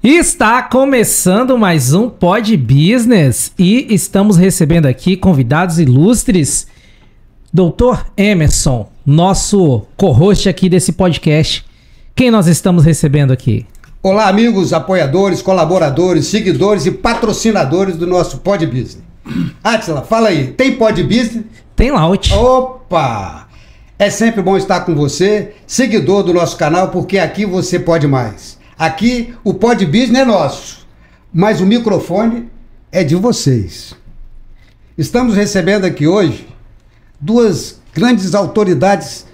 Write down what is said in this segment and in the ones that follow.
Está começando mais um Pod Business e estamos recebendo aqui convidados ilustres. Dr. Emerson, nosso co-host aqui desse podcast. Quem nós estamos recebendo aqui? Olá, amigos, apoiadores, colaboradores, seguidores e patrocinadores do nosso Pod Business. Átila, fala aí, tem Pod Business? Tem Laut. Opa! É sempre bom estar com você, seguidor do nosso canal, porque aqui você pode mais. Aqui o Pod Business é nosso, mas o microfone é de vocês. Estamos recebendo aqui hoje duas grandes autoridades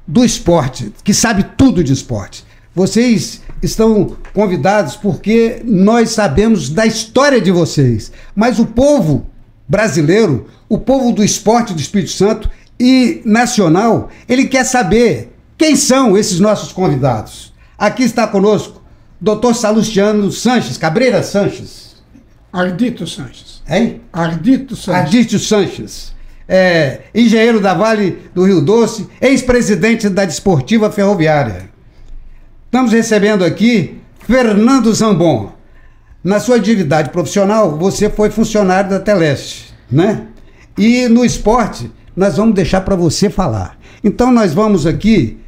do esporte, que sabem tudo de esporte. Vocês estão convidados porque nós sabemos da história de vocês, mas o povo brasileiro, o povo do esporte do Espírito Santo e nacional, ele quer saber quem são esses nossos convidados. Aqui está conosco Dr. Salustiano Sanches, Cabreira Sanches. Ardito Sanches. Hein? Ardito Sanches. Ardito Sanches. Engenheiro da Vale do Rio Doce, ex-presidente da Desportiva Ferroviária. Estamos recebendo aqui Fernando Zambon. Na sua atividade profissional, você foi funcionário da Teleste, né? E no esporte, nós vamos deixar para você falar. Então nós vamos aqui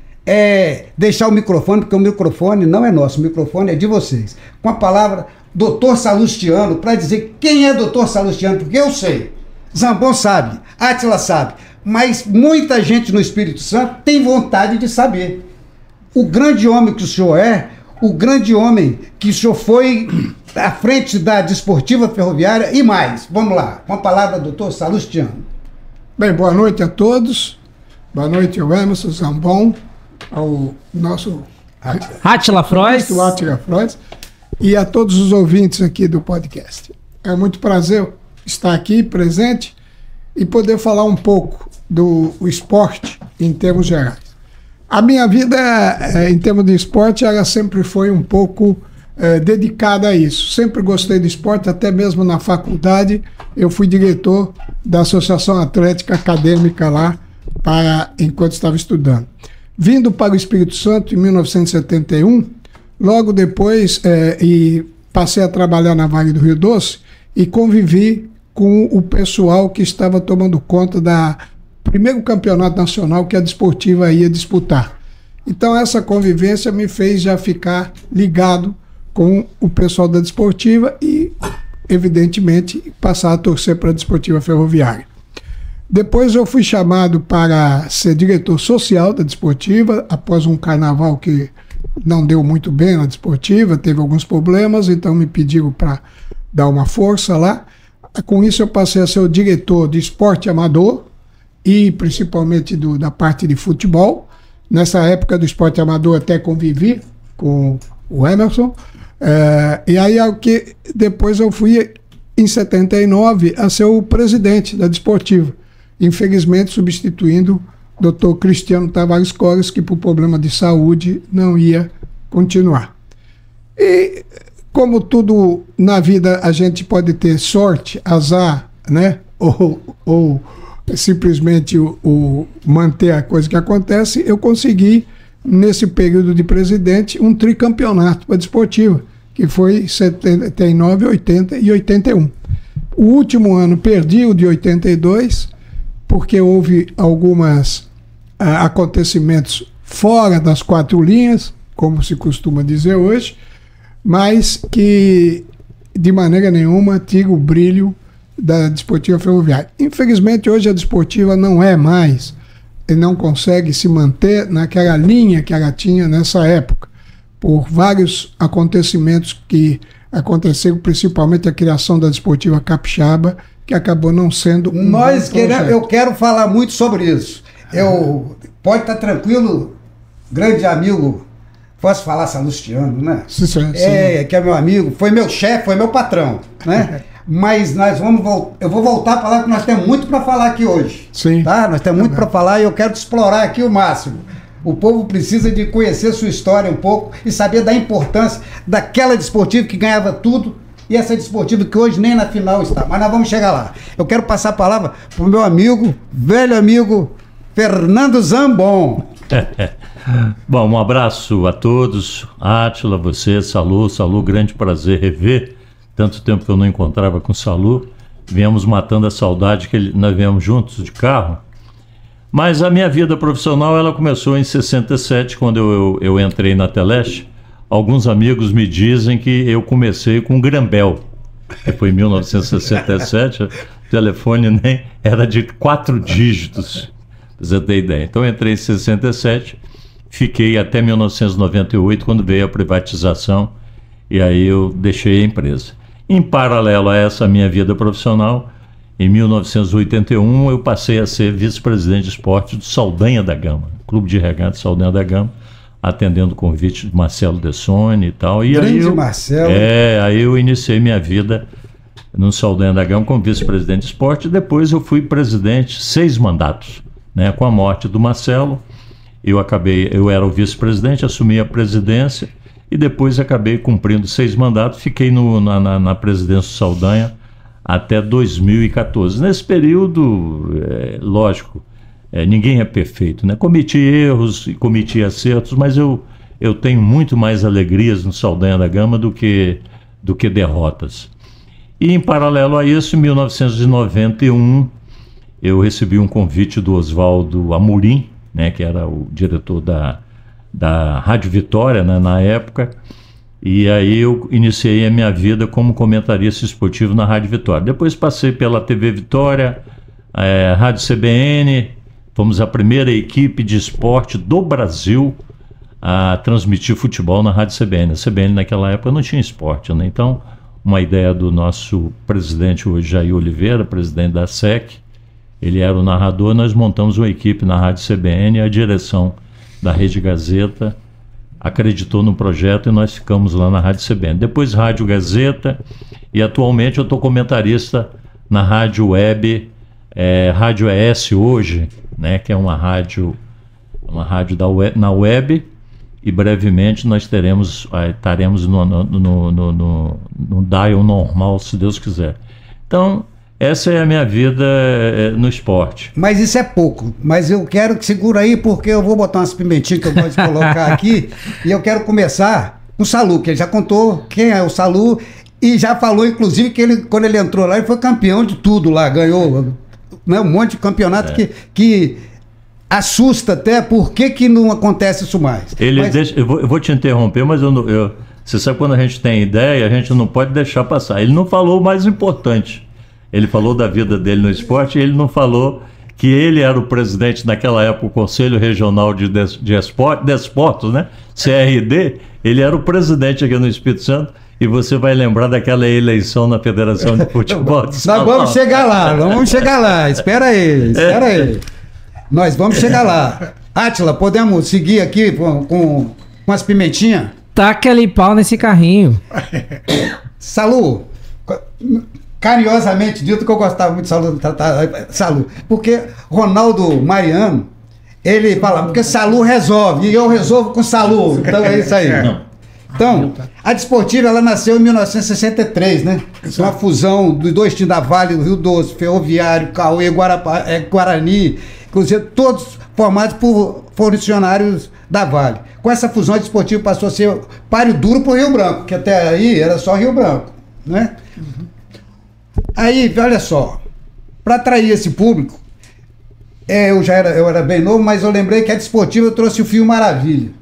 deixar o microfone, porque o microfone não é nosso, o microfone é de vocês. Com a palavra Dr. Salustiano, para dizer quem é Dr. Salustiano, porque eu sei, Zambon sabe, Átila sabe, mas muita gente no Espírito Santo tem vontade de saber. O grande homem que o senhor é, o grande homem que o senhor foi à frente da Desportiva Ferroviária e mais. Vamos lá, com a palavra Dr. Salustiano. Bem, boa noite a todos. Boa noite ao Emerson Zambon, ao nosso Átila Frois. Átila Frois e a todos os ouvintes aqui do podcast. É muito prazer estar aqui presente e poder falar um pouco do esporte em termos gerais. A minha vida, em termos de esporte, ela sempre foi um pouco dedicada a isso. Sempre gostei do esporte, até mesmo na faculdade. Eu fui diretor da Associação Atlética Acadêmica lá, enquanto estava estudando. Vindo para o Espírito Santo em 1971, logo depois passei a trabalhar na Vale do Rio Doce e convivi com o pessoal que estava tomando conta da primeiro campeonato nacional que a Desportiva ia disputar. Então essa convivência me fez já ficar ligado com o pessoal da Desportiva e, evidentemente, passar a torcer para a Desportiva Ferroviária. Depois eu fui chamado para ser diretor social da Desportiva, após um carnaval que não deu muito bem na Desportiva, teve alguns problemas, então me pediram para dar uma força lá. Com isso eu passei a ser o diretor de esporte amador e principalmente da parte de futebol. Nessa época do esporte amador até convivi com o Emerson. E aí depois eu fui, em 79, a ser o presidente da Desportiva. Infelizmente substituindo o Dr. Cristiano Tavares Cores, que por problema de saúde não ia continuar. E como tudo na vida a gente pode ter sorte, azar, né? Ou simplesmente manter a coisa que acontece, eu consegui, nesse período de presidente, um tricampeonato para a Desportiva, que foi 79, 80 e 81. O último ano perdi o de 82, porque houve alguns acontecimentos fora das quatro linhas, como se costuma dizer hoje, mas que de maneira nenhuma tira o brilho da Desportiva Ferroviária. Infelizmente hoje a Desportiva não é mais, e não consegue se manter naquela linha que ela tinha nessa época, por vários acontecimentos que aconteceram, principalmente a criação da Desportiva Capixaba, que acabou não sendo eu quero falar muito sobre isso. Pode estar tranquilo, grande amigo, posso falar Salustiano, né? Sim. Que é meu amigo, foi meu chefe, foi meu patrão, né? Mas eu vou voltar a falar que nós temos muito para falar aqui hoje. Sim. Tá? Nós temos muito para falar e eu quero te explorar aqui o máximo. O povo precisa de conhecer sua história um pouco e saber da importância daquela Desportiva que ganhava tudo e essa Desportiva que hoje nem na final está. Mas nós vamos chegar lá. Eu quero passar a palavra para o meu amigo, velho amigo, Fernando Zambon. Bom, um abraço a todos, Átila, você, Salu, grande prazer rever. Tanto tempo que eu não encontrava com o Salu. Viemos matando a saudade que nós viemos juntos de carro. Mas a minha vida profissional ela começou em 67, quando eu entrei na Teleste. Alguns amigos me dizem que eu comecei com Grambel, que foi em 1967. O telefone nem era de 4 dígitos, pra você ter ideia. Então eu entrei em 67, fiquei até 1998, quando veio a privatização, e aí eu deixei a empresa. Em paralelo a essa minha vida profissional, em 1981 eu passei a ser vice-presidente de esporte do Saldanha da Gama, Clube de Regatas Saldanha da Gama, atendendo o convite de Marcelo Dessone e tal. E grande Marcelo. Aí eu iniciei minha vida no Saldanha da Gama como vice-presidente de esporte. Depois eu fui presidente 6 mandatos, né? Com a morte do Marcelo, eu era o vice-presidente, assumi a presidência e depois acabei cumprindo 6 mandatos. Fiquei na presidência do Saldanha até 2014. Nesse período, lógico, ninguém é perfeito, né? Cometi erros e cometi acertos, mas eu tenho muito mais alegrias no Saldanha da Gama do que derrotas. E em paralelo a isso, em 1991, eu recebi um convite do Oswaldo Amorim, né, que era o diretor da Rádio Vitória, né, na época, e aí eu iniciei a minha vida como comentarista esportivo na Rádio Vitória. Depois passei pela TV Vitória, Rádio CBN, fomos a primeira equipe de esporte do Brasil a transmitir futebol na Rádio CBN. A CBN naquela época não tinha esporte, né? Então, uma ideia do nosso presidente hoje, Jair Oliveira, presidente da SEC, ele era o narrador, nós montamos uma equipe na Rádio CBN e a direção da Rede Gazeta acreditou no projeto e nós ficamos lá na Rádio CBN. Depois Rádio Gazeta e atualmente eu estou comentarista na Rádio Web, Rádio ES Hoje, né, que é uma rádio na web, e brevemente nós estaremos no dial normal, se Deus quiser. Então, essa é a minha vida no esporte. Mas isso é pouco. Mas eu quero que segura aí, porque eu vou botar umas pimentinhas que eu gosto de colocar aqui. E eu quero começar com o Salu, que ele já contou quem é o Salu. E já falou, inclusive, que ele, quando ele entrou lá, ele foi campeão de tudo lá. Ganhou, né, um monte de campeonato que assusta até. Por que não acontece isso mais? Eu vou te interromper, mas você sabe, quando a gente tem ideia, a gente não pode deixar passar. Ele não falou o mais importante. Ele falou da vida dele no esporte e ele não falou que ele era o presidente naquela época, o Conselho Regional de Desportos, né? CRD. Ele era o presidente aqui no Espírito Santo. E você vai lembrar daquela eleição na Federação de Futebol de São Paulo. Nós vamos chegar lá. Espera aí. Nós vamos chegar lá. Átila, podemos seguir aqui com as pimentinhas? Taca ali pau nesse carrinho. Salu, carinhosamente dito que eu gostava muito de Salu, porque Ronaldo Mariano, ele fala, porque Salu resolve, e eu resolvo com Salu. Então é isso aí. Então, a Desportiva, ela nasceu em 1963, né? Uma fusão dos 2 times da Vale, do Rio Doce, Ferroviário, Cauê, Guarani, inclusive todos formados por funcionários da Vale. Com essa fusão, a Desportiva passou a ser páreo duro para o Rio Branco, que até aí era só Rio Branco, né? Aí, olha só, para atrair esse público, eu era bem novo, mas eu lembrei que a Desportiva trouxe o Fio Maravilha.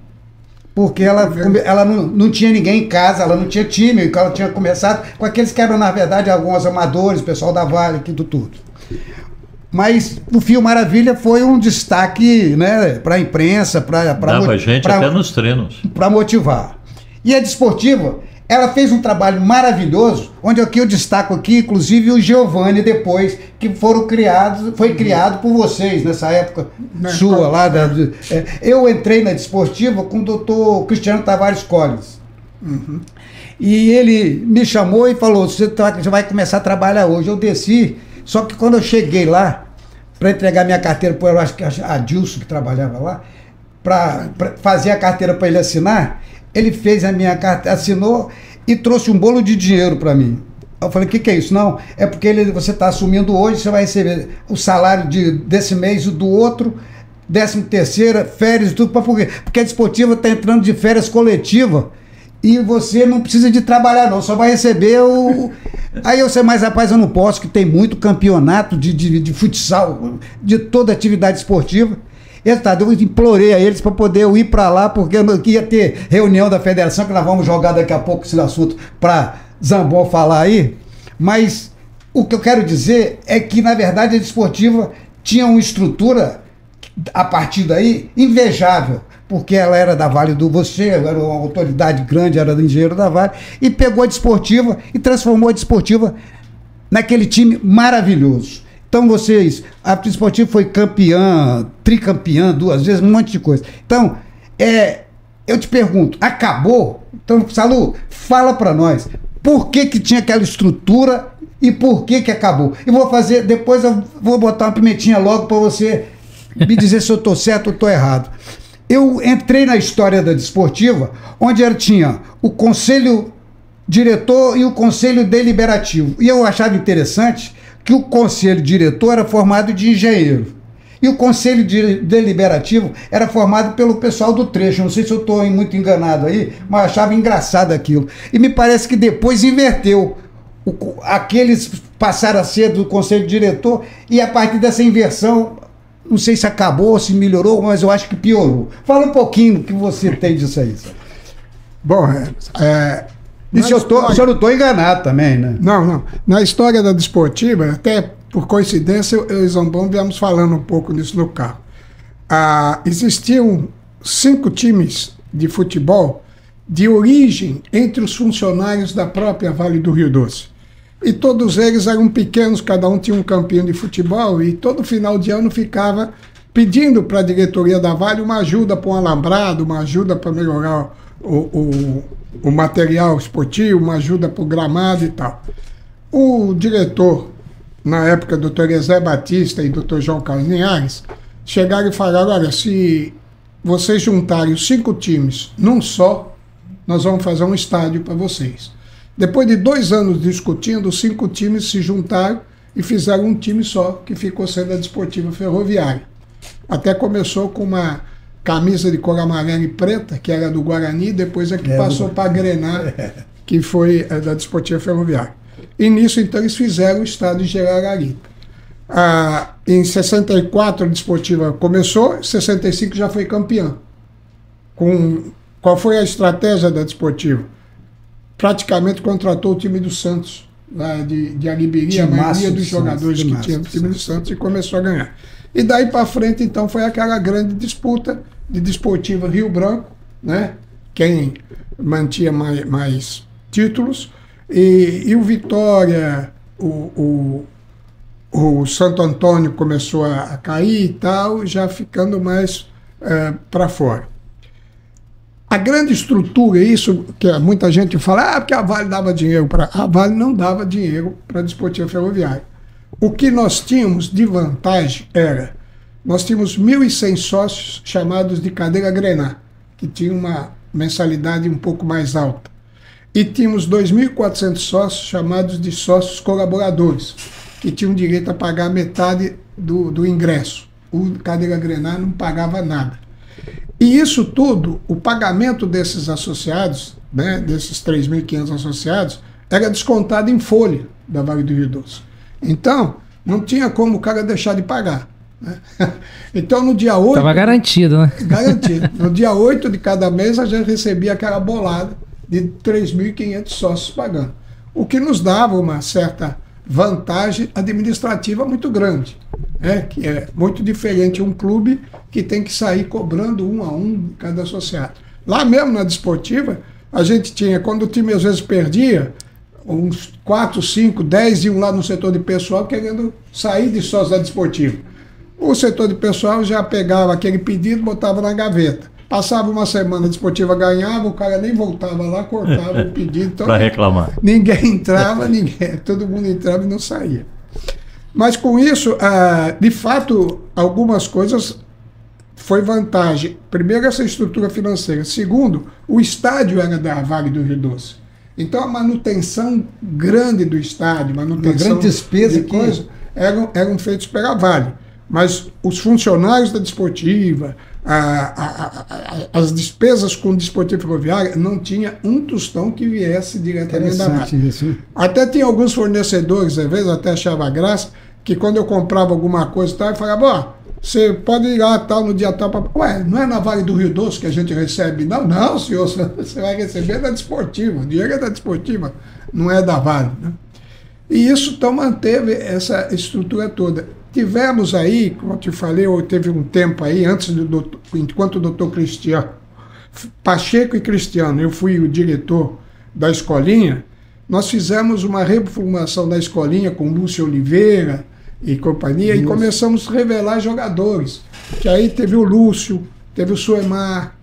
Porque ela não tinha ninguém em casa, ela não tinha time, ela tinha começado com aqueles que eram, na verdade, alguns amadores, pessoal da Vale, tudo. Mas o Fio Maravilha foi um destaque, né, para a imprensa, dava gente até nos treinos. Para motivar. E a Desportiva, ela fez um trabalho maravilhoso, onde aqui eu destaco aqui, inclusive, o Giovanni depois, que foi criado por vocês nessa época sua lá. Eu entrei na Desportiva com o doutor Cristiano Tavares Collins. Uhum. E ele me chamou e falou, você vai começar a trabalhar hoje. Eu desci, só que quando eu cheguei lá, para entregar minha carteira, eu acho que a Dilson, que trabalhava lá, para fazer a carteira para ele assinar, ele fez a minha carta, assinou e trouxe um bolo de dinheiro para mim. Eu falei, o que é isso? Não, é porque você está assumindo hoje, você vai receber o salário desse mês e do outro, 13ª, férias, tudo. Por quê? Porque a Desportiva está entrando de férias coletiva e você não precisa de trabalhar não, só vai receber o... Aí eu sei, mas rapaz, eu não posso, que tem muito campeonato de futsal, de toda atividade esportiva. Eu implorei a eles para poder eu ir para lá, porque eu não ia ter reunião da federação, que nós vamos jogar daqui a pouco esse assunto para Zambon falar aí. Mas o que eu quero dizer é que, na verdade, a Desportiva tinha uma estrutura, a partir daí, invejável, porque ela era da Vale do Você, era uma autoridade grande, era do Engenheiro da Vale, e pegou a Desportiva e transformou a Desportiva naquele time maravilhoso. Então a Desportiva foi campeã, tricampeã 2 vezes, um monte de coisa. Então, eu te pergunto, acabou? Então, Salu, fala para nós, por que tinha aquela estrutura e por que acabou? E depois eu vou botar uma pimentinha logo para você me dizer se eu estou certo ou estou errado. Eu entrei na história da Desportiva, onde tinha o conselho diretor e o conselho deliberativo. E eu achava interessante que o conselho diretor era formado de engenheiro. E o conselho deliberativo era formado pelo pessoal do trecho. Não sei se eu estou muito enganado aí, mas achava engraçado aquilo. E me parece que depois inverteu. Aqueles passaram a ser do conselho diretor e a partir dessa inversão, não sei se acabou, se melhorou, mas eu acho que piorou. Fala um pouquinho o que você tem disso aí. Bom, e se eu não estou enganado também, né? Não. Na história da Desportiva, até por coincidência, eu e Zambon viemos falando um pouco nisso no carro. Existiam 5 times de futebol de origem entre os funcionários da própria Vale do Rio Doce. E todos eles eram pequenos, cada um tinha um campinho de futebol, e todo final de ano ficava pedindo para a diretoria da Vale uma ajuda para um alambrado, uma ajuda para melhorar o material esportivo, uma ajuda para o gramado e tal. O diretor, na época, Dr. Ezé Batista e Dr. João Carlos Linhares, chegaram e falaram: olha, se vocês juntarem os 5 times num só, nós vamos fazer um estádio para vocês. Depois de 2 anos discutindo, os 5 times se juntaram e fizeram um time só, que ficou sendo a Desportiva Ferroviária. Até começou com uma camisa de cor amarela e preta, que era do Guarani, depois é que passou para a Grenar, que foi da Desportiva Ferroviária. E nisso, então, eles fizeram o estádio de Gerararica. Em 64 a Desportiva começou, em 65 já foi campeã. Qual foi a estratégia da Desportiva? Praticamente contratou o time do Santos, lá de Aribiria, a maioria dos jogadores que tinha no time do Santos, e começou a ganhar. E daí para frente, então, foi aquela grande disputa de Desportiva Rio Branco, né? Quem mantinha mais títulos, e o Vitória, o Santo Antônio começou a cair e tal, já ficando mais para fora. A grande estrutura, isso que muita gente fala, porque a Vale dava dinheiro para... A Vale não dava dinheiro para a Desportiva Ferroviária. O que nós tínhamos de vantagem era, nós tínhamos 1.100 sócios chamados de cadeira grenar, que tinha uma mensalidade um pouco mais alta. E tínhamos 2.400 sócios chamados de sócios colaboradores, que tinham direito a pagar metade do ingresso. O cadeira grenar não pagava nada. E isso tudo, o pagamento desses associados, né, desses 3.500 associados, era descontado em folha da Vale do Rio Doce. Então, não tinha como o cara deixar de pagar, né? Então, no dia 8... Estava garantido, né? Garantido. No dia 8 de cada mês, a gente recebia aquela bolada de 3.500 sócios pagando. O que nos dava uma certa vantagem administrativa muito grande, né? Que é muito diferente um clube que tem que sair cobrando 1 a 1 cada associado. Lá mesmo na Desportiva, a gente tinha, quando o time às vezes perdia, uns 4, 5, 10 iam lá no setor de pessoal querendo sair de sócio da Desportiva. O setor de pessoal já pegava aquele pedido, botava na gaveta. Passava uma semana, a Desportiva ganhava, o cara nem voltava lá, cortava o pedido. Então, para reclamar. Ninguém entrava, todo mundo entrava e não saía. Mas com isso, de fato, algumas coisas foi vantagem. Primeiro, essa estrutura financeira. Segundo, o estádio era da Vale do Rio Doce. Então, a manutenção grande do estádio, manutenção grande despesa de coisa, eram feitos pela Vale. mas os funcionários da Desportiva, as despesas com Desportiva Ferroviária, não tinha um tostão que viesse diretamente da Vale. Isso. Até tinha alguns fornecedores, às vezes até achava graça, que quando eu comprava alguma coisa e tal, eu falava, ó, você pode ir lá tal, no dia tal, ué, não é na Vale do Rio Doce que a gente recebe? Não, senhor, você vai receber da Desportiva, o dinheiro é da Desportiva, não é da Vale, né? E isso então manteve essa estrutura toda. Tivemos aí, como eu te falei, teve um tempo aí, antes enquanto o doutor Cristiano, Pacheco e Cristiano, eu fui o diretor da escolinha, nós fizemos uma reformulação da escolinha com Lúcio Oliveira e companhia, e começamos a revelar jogadores. Que aí teve o Lúcio, teve o Suemar,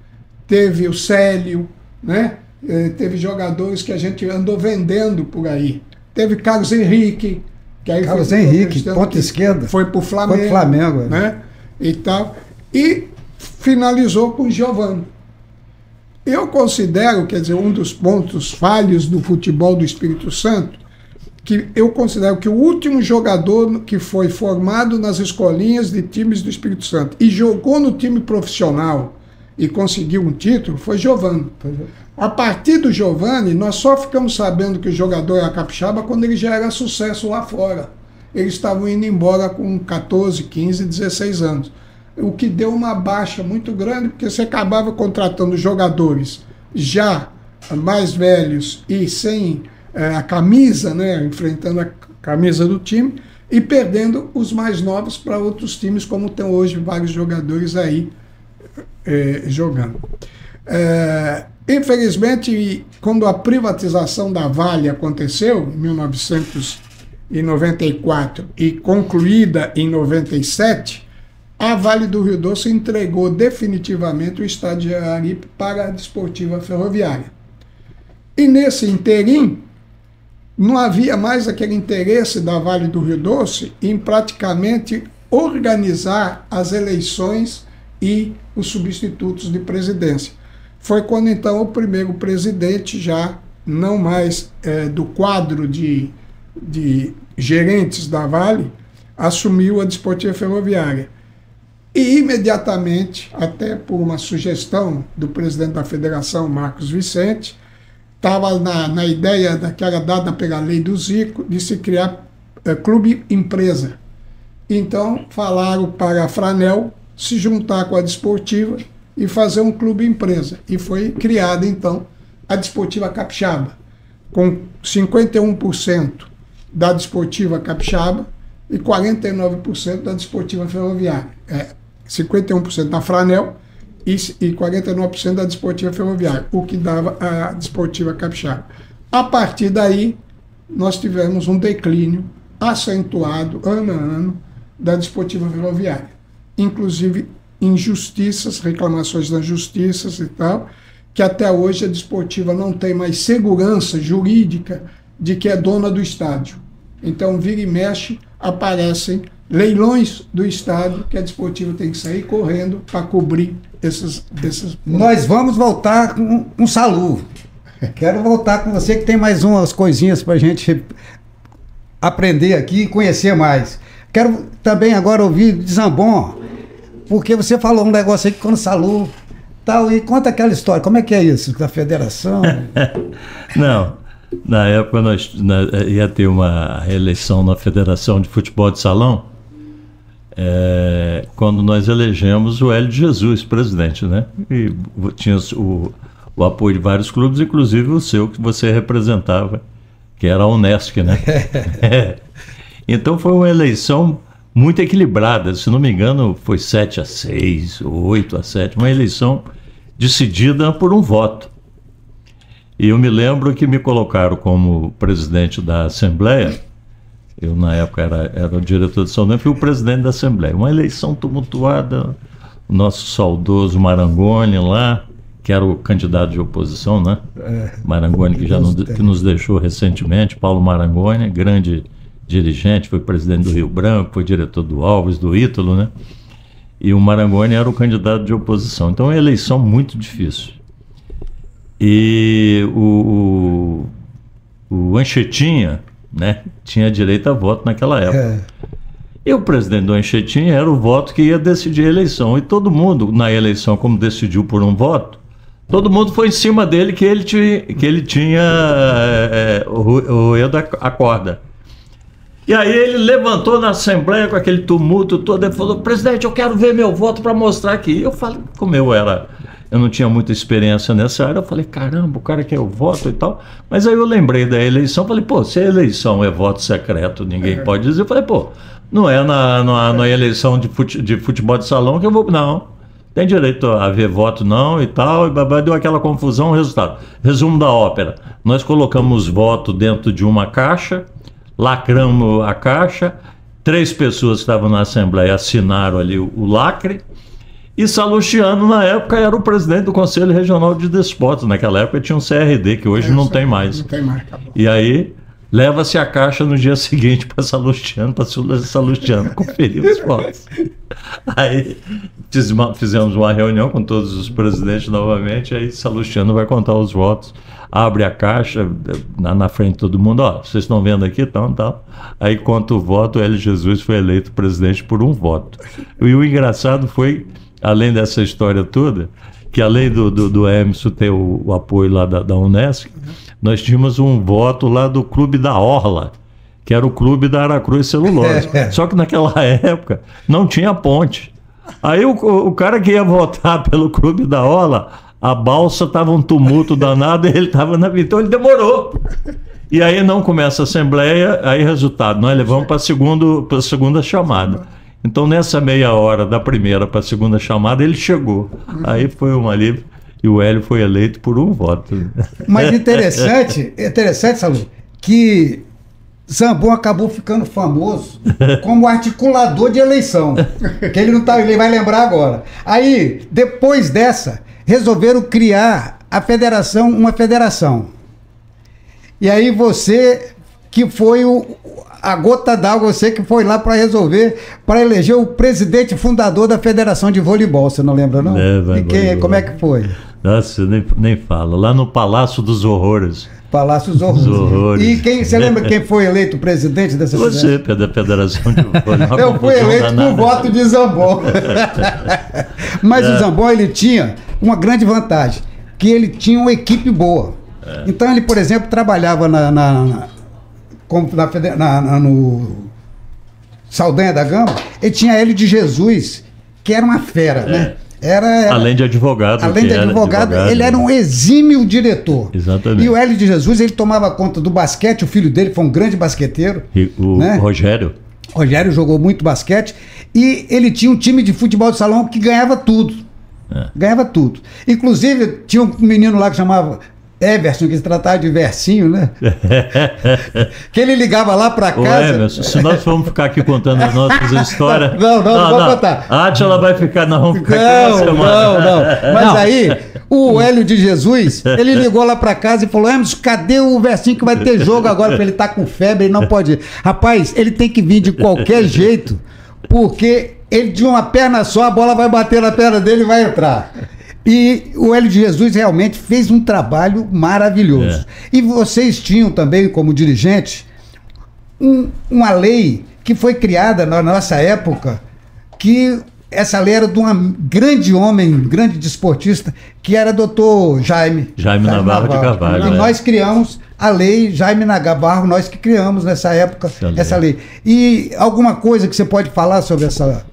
teve o Célio, né? Teve jogadores que a gente andou vendendo por aí. Teve Carlos Henrique, que aí Carlos Henrique, ponta esquerda. foi para o Flamengo. Foi pro Flamengo, né? E tal. E finalizou com o Giovani. Eu considero, quer dizer, um dos pontos falhos do futebol do Espírito Santo, que eu considero que o último jogador que foi formado nas escolinhas de times do Espírito Santo e jogou no time profissional e conseguiu um título foi Giovani. A partir do Giovani, nós só ficamos sabendo que o jogador era capixaba quando ele já era sucesso lá fora. Eles estavam indo embora com 14, 15, 16 anos. O que deu uma baixa muito grande, porque você acabava contratando jogadores já mais velhos e sem a camisa, né, enfrentando a camisa do time, e perdendo os mais novos para outros times, como tem hoje vários jogadores aí jogando. Infelizmente, quando a privatização da Vale aconteceu, em 1994, e concluída em 97, a Vale do Rio Doce entregou definitivamente o estádio de Araripe para a Desportiva Ferroviária. E nesse interim, não havia mais aquele interesse da Vale do Rio Doce em praticamente organizar as eleições e os substitutos de presidência. Foi quando então o primeiro presidente, já não mais do quadro de gerentes da Vale, assumiu a Desportiva Ferroviária. E imediatamente, até por uma sugestão do presidente da federação, Marcos Vicente, estava na ideia que era dada pela lei do Zico, de se criar clube empresa. Então falaram para a Franel se juntar com a Desportiva e fazer um clube empresa. E foi criada então a Desportiva Capixaba, com 51% da Desportiva Capixaba e 49% da Desportiva Ferroviária. 51% da Franel e 49% da Desportiva Ferroviária, o que dava a Desportiva Capixaba. A partir daí, nós tivemos um declínio acentuado, ano a ano, da Desportiva Ferroviária. Inclusive, injustiças, reclamações das justiças e tal, que até hoje a Desportiva não tem mais segurança jurídica de que é dona do estádio. Então, vira e mexe, aparecem leilões do estádio que a Desportiva tem que sair correndo para cobrir esses. Nós vamos voltar com um Salu. Quero voltar com você que tem mais umas coisinhas para a gente aprender aqui e conhecer mais. Quero também agora ouvir de Zambon, porque você falou um negócio aí com o Salu tal, e conta aquela história. Como é que é isso da federação? Não, na época ia ter uma reeleição na Federação de Futebol de Salão, quando nós elegemos o Hélio de Jesus presidente, né? E tinha o apoio de vários clubes, inclusive o seu, que você representava, que era a Unesc, né? Então foi uma eleição muito equilibrada, se não me engano foi 7-6, 8-7, uma eleição decidida por um voto. E eu me lembro que me colocaram como presidente da Assembleia, eu na época era o diretor de São Paulo, fui o presidente da Assembleia. Uma eleição tumultuada, o nosso saudoso Marangoni lá, que era o candidato de oposição, né? Marangoni, que que nos deixou recentemente, Paulo Marangoni, grande dirigente, foi presidente do Rio Branco, foi diretor do Alves, do Ítalo, né? E o Marangoni era o candidato de oposição. Então, é uma eleição muito difícil. E o Anchetinha, né, tinha direito a voto naquela época. E o presidente do Anchieta era o voto que ia decidir a eleição. E todo mundo, na eleição, como decidiu por um voto, todo mundo foi em cima dele que ele tinha roído a corda. E aí ele levantou na Assembleia com aquele tumulto todo e falou: presidente, eu quero ver meu voto para mostrar aqui. Eu falei, como eu não tinha muita experiência nessa área, eu falei, caramba, o cara quer o voto e tal. Mas aí eu lembrei da eleição, falei, pô, se a eleição é voto secreto, ninguém pode dizer. Eu falei, pô, não é na eleição de futebol de salão que eu vou... Não, tem direito a ver voto não e tal. E deu aquela confusão, o resultado. Resumo da ópera. Nós colocamos voto dentro de uma caixa, lacramos a caixa, 3 pessoas que estavam na Assembleia assinaram ali o lacre, e Salustiano, na época, era o presidente do Conselho Regional de Desportos. Naquela época tinha um CRD, que hoje não tem mais. Não tem mais, acabou. E aí, leva-se a caixa no dia seguinte para Salustiano conferir os votos. Aí, fizemos uma reunião com todos os presidentes novamente, aí Salustiano vai contar os votos, abre a caixa, na frente de todo mundo, ó, vocês estão vendo aqui, então. Aí conta o voto, o Hélio Jesus foi eleito presidente por um voto. E o engraçado foi, além dessa história toda, que além do Emerson ter o apoio lá da Unesco, nós tínhamos um voto lá do Clube da Orla, que era o clube da Aracruz Celulose. Só que naquela época não tinha ponte. Aí o cara que ia votar pelo Clube da Orla, a balsa estava um tumulto danado, e ele estava na vitória, ele demorou. E aí não começa a Assembleia, aí resultado, nós levamos para a segunda chamada. Então, nessa meia hora da primeira para a segunda chamada, ele chegou. Aí foi um alívio e o Hélio foi eleito por um voto. Mas interessante, Salu, que Zambon acabou ficando famoso como articulador de eleição. Que ele vai lembrar agora. Aí, depois dessa, resolveram criar uma federação. E aí você, que foi a gota d'água, você que foi lá para resolver, para eleger o presidente fundador da Federação de Voleibol, você não lembra, não? Como é que foi? Nossa, nem falo. Lá no Palácio dos Horrores. Palácio dos Horrores. E você lembra quem foi eleito presidente dessa federação? Você, da Federação de Voleibol. Eu fui eleito com o voto de Zambon. Mas o Zambon, ele tinha uma grande vantagem, que ele tinha uma equipe boa. Então ele, por exemplo, trabalhava no Saldanha da Gama, ele tinha Hélio de Jesus, que era uma fera, né? Além de advogado. Ele era um exímio diretor. Exatamente. E o Hélio de Jesus, ele tomava conta do basquete, o filho dele foi um grande basqueteiro. Né? Rogério jogou muito basquete, e ele tinha um time de futebol de salão que ganhava tudo. Ganhava tudo. Inclusive, tinha um menino lá que chamava Everson, que se tratava de Versinho, né? Que ele ligava lá pra casa. Everson, se nós formos ficar aqui contando as nossas histórias. Não vou contar. A Átila vai ficar, nós vamos ficar aqui uma semana. Mas aí, o Hélio de Jesus, ele ligou lá pra casa e falou: Emerson, cadê o Versinho que vai ter jogo agora? Porque ele tá com febre, ele não pode ir. Rapaz, ele tem que vir de qualquer jeito, porque ele de uma perna só, a bola vai bater na perna dele e vai entrar. E o Hélio de Jesus realmente fez um trabalho maravilhoso. E vocês tinham também, como dirigente, uma lei que foi criada na nossa época, que essa lei era de um grande homem, um grande desportista, que era doutor Jaime Navarro de Carvalho. E nós criamos a lei Jaime Navarro, nós que criamos nessa época essa lei. E alguma coisa que você pode falar sobre essa...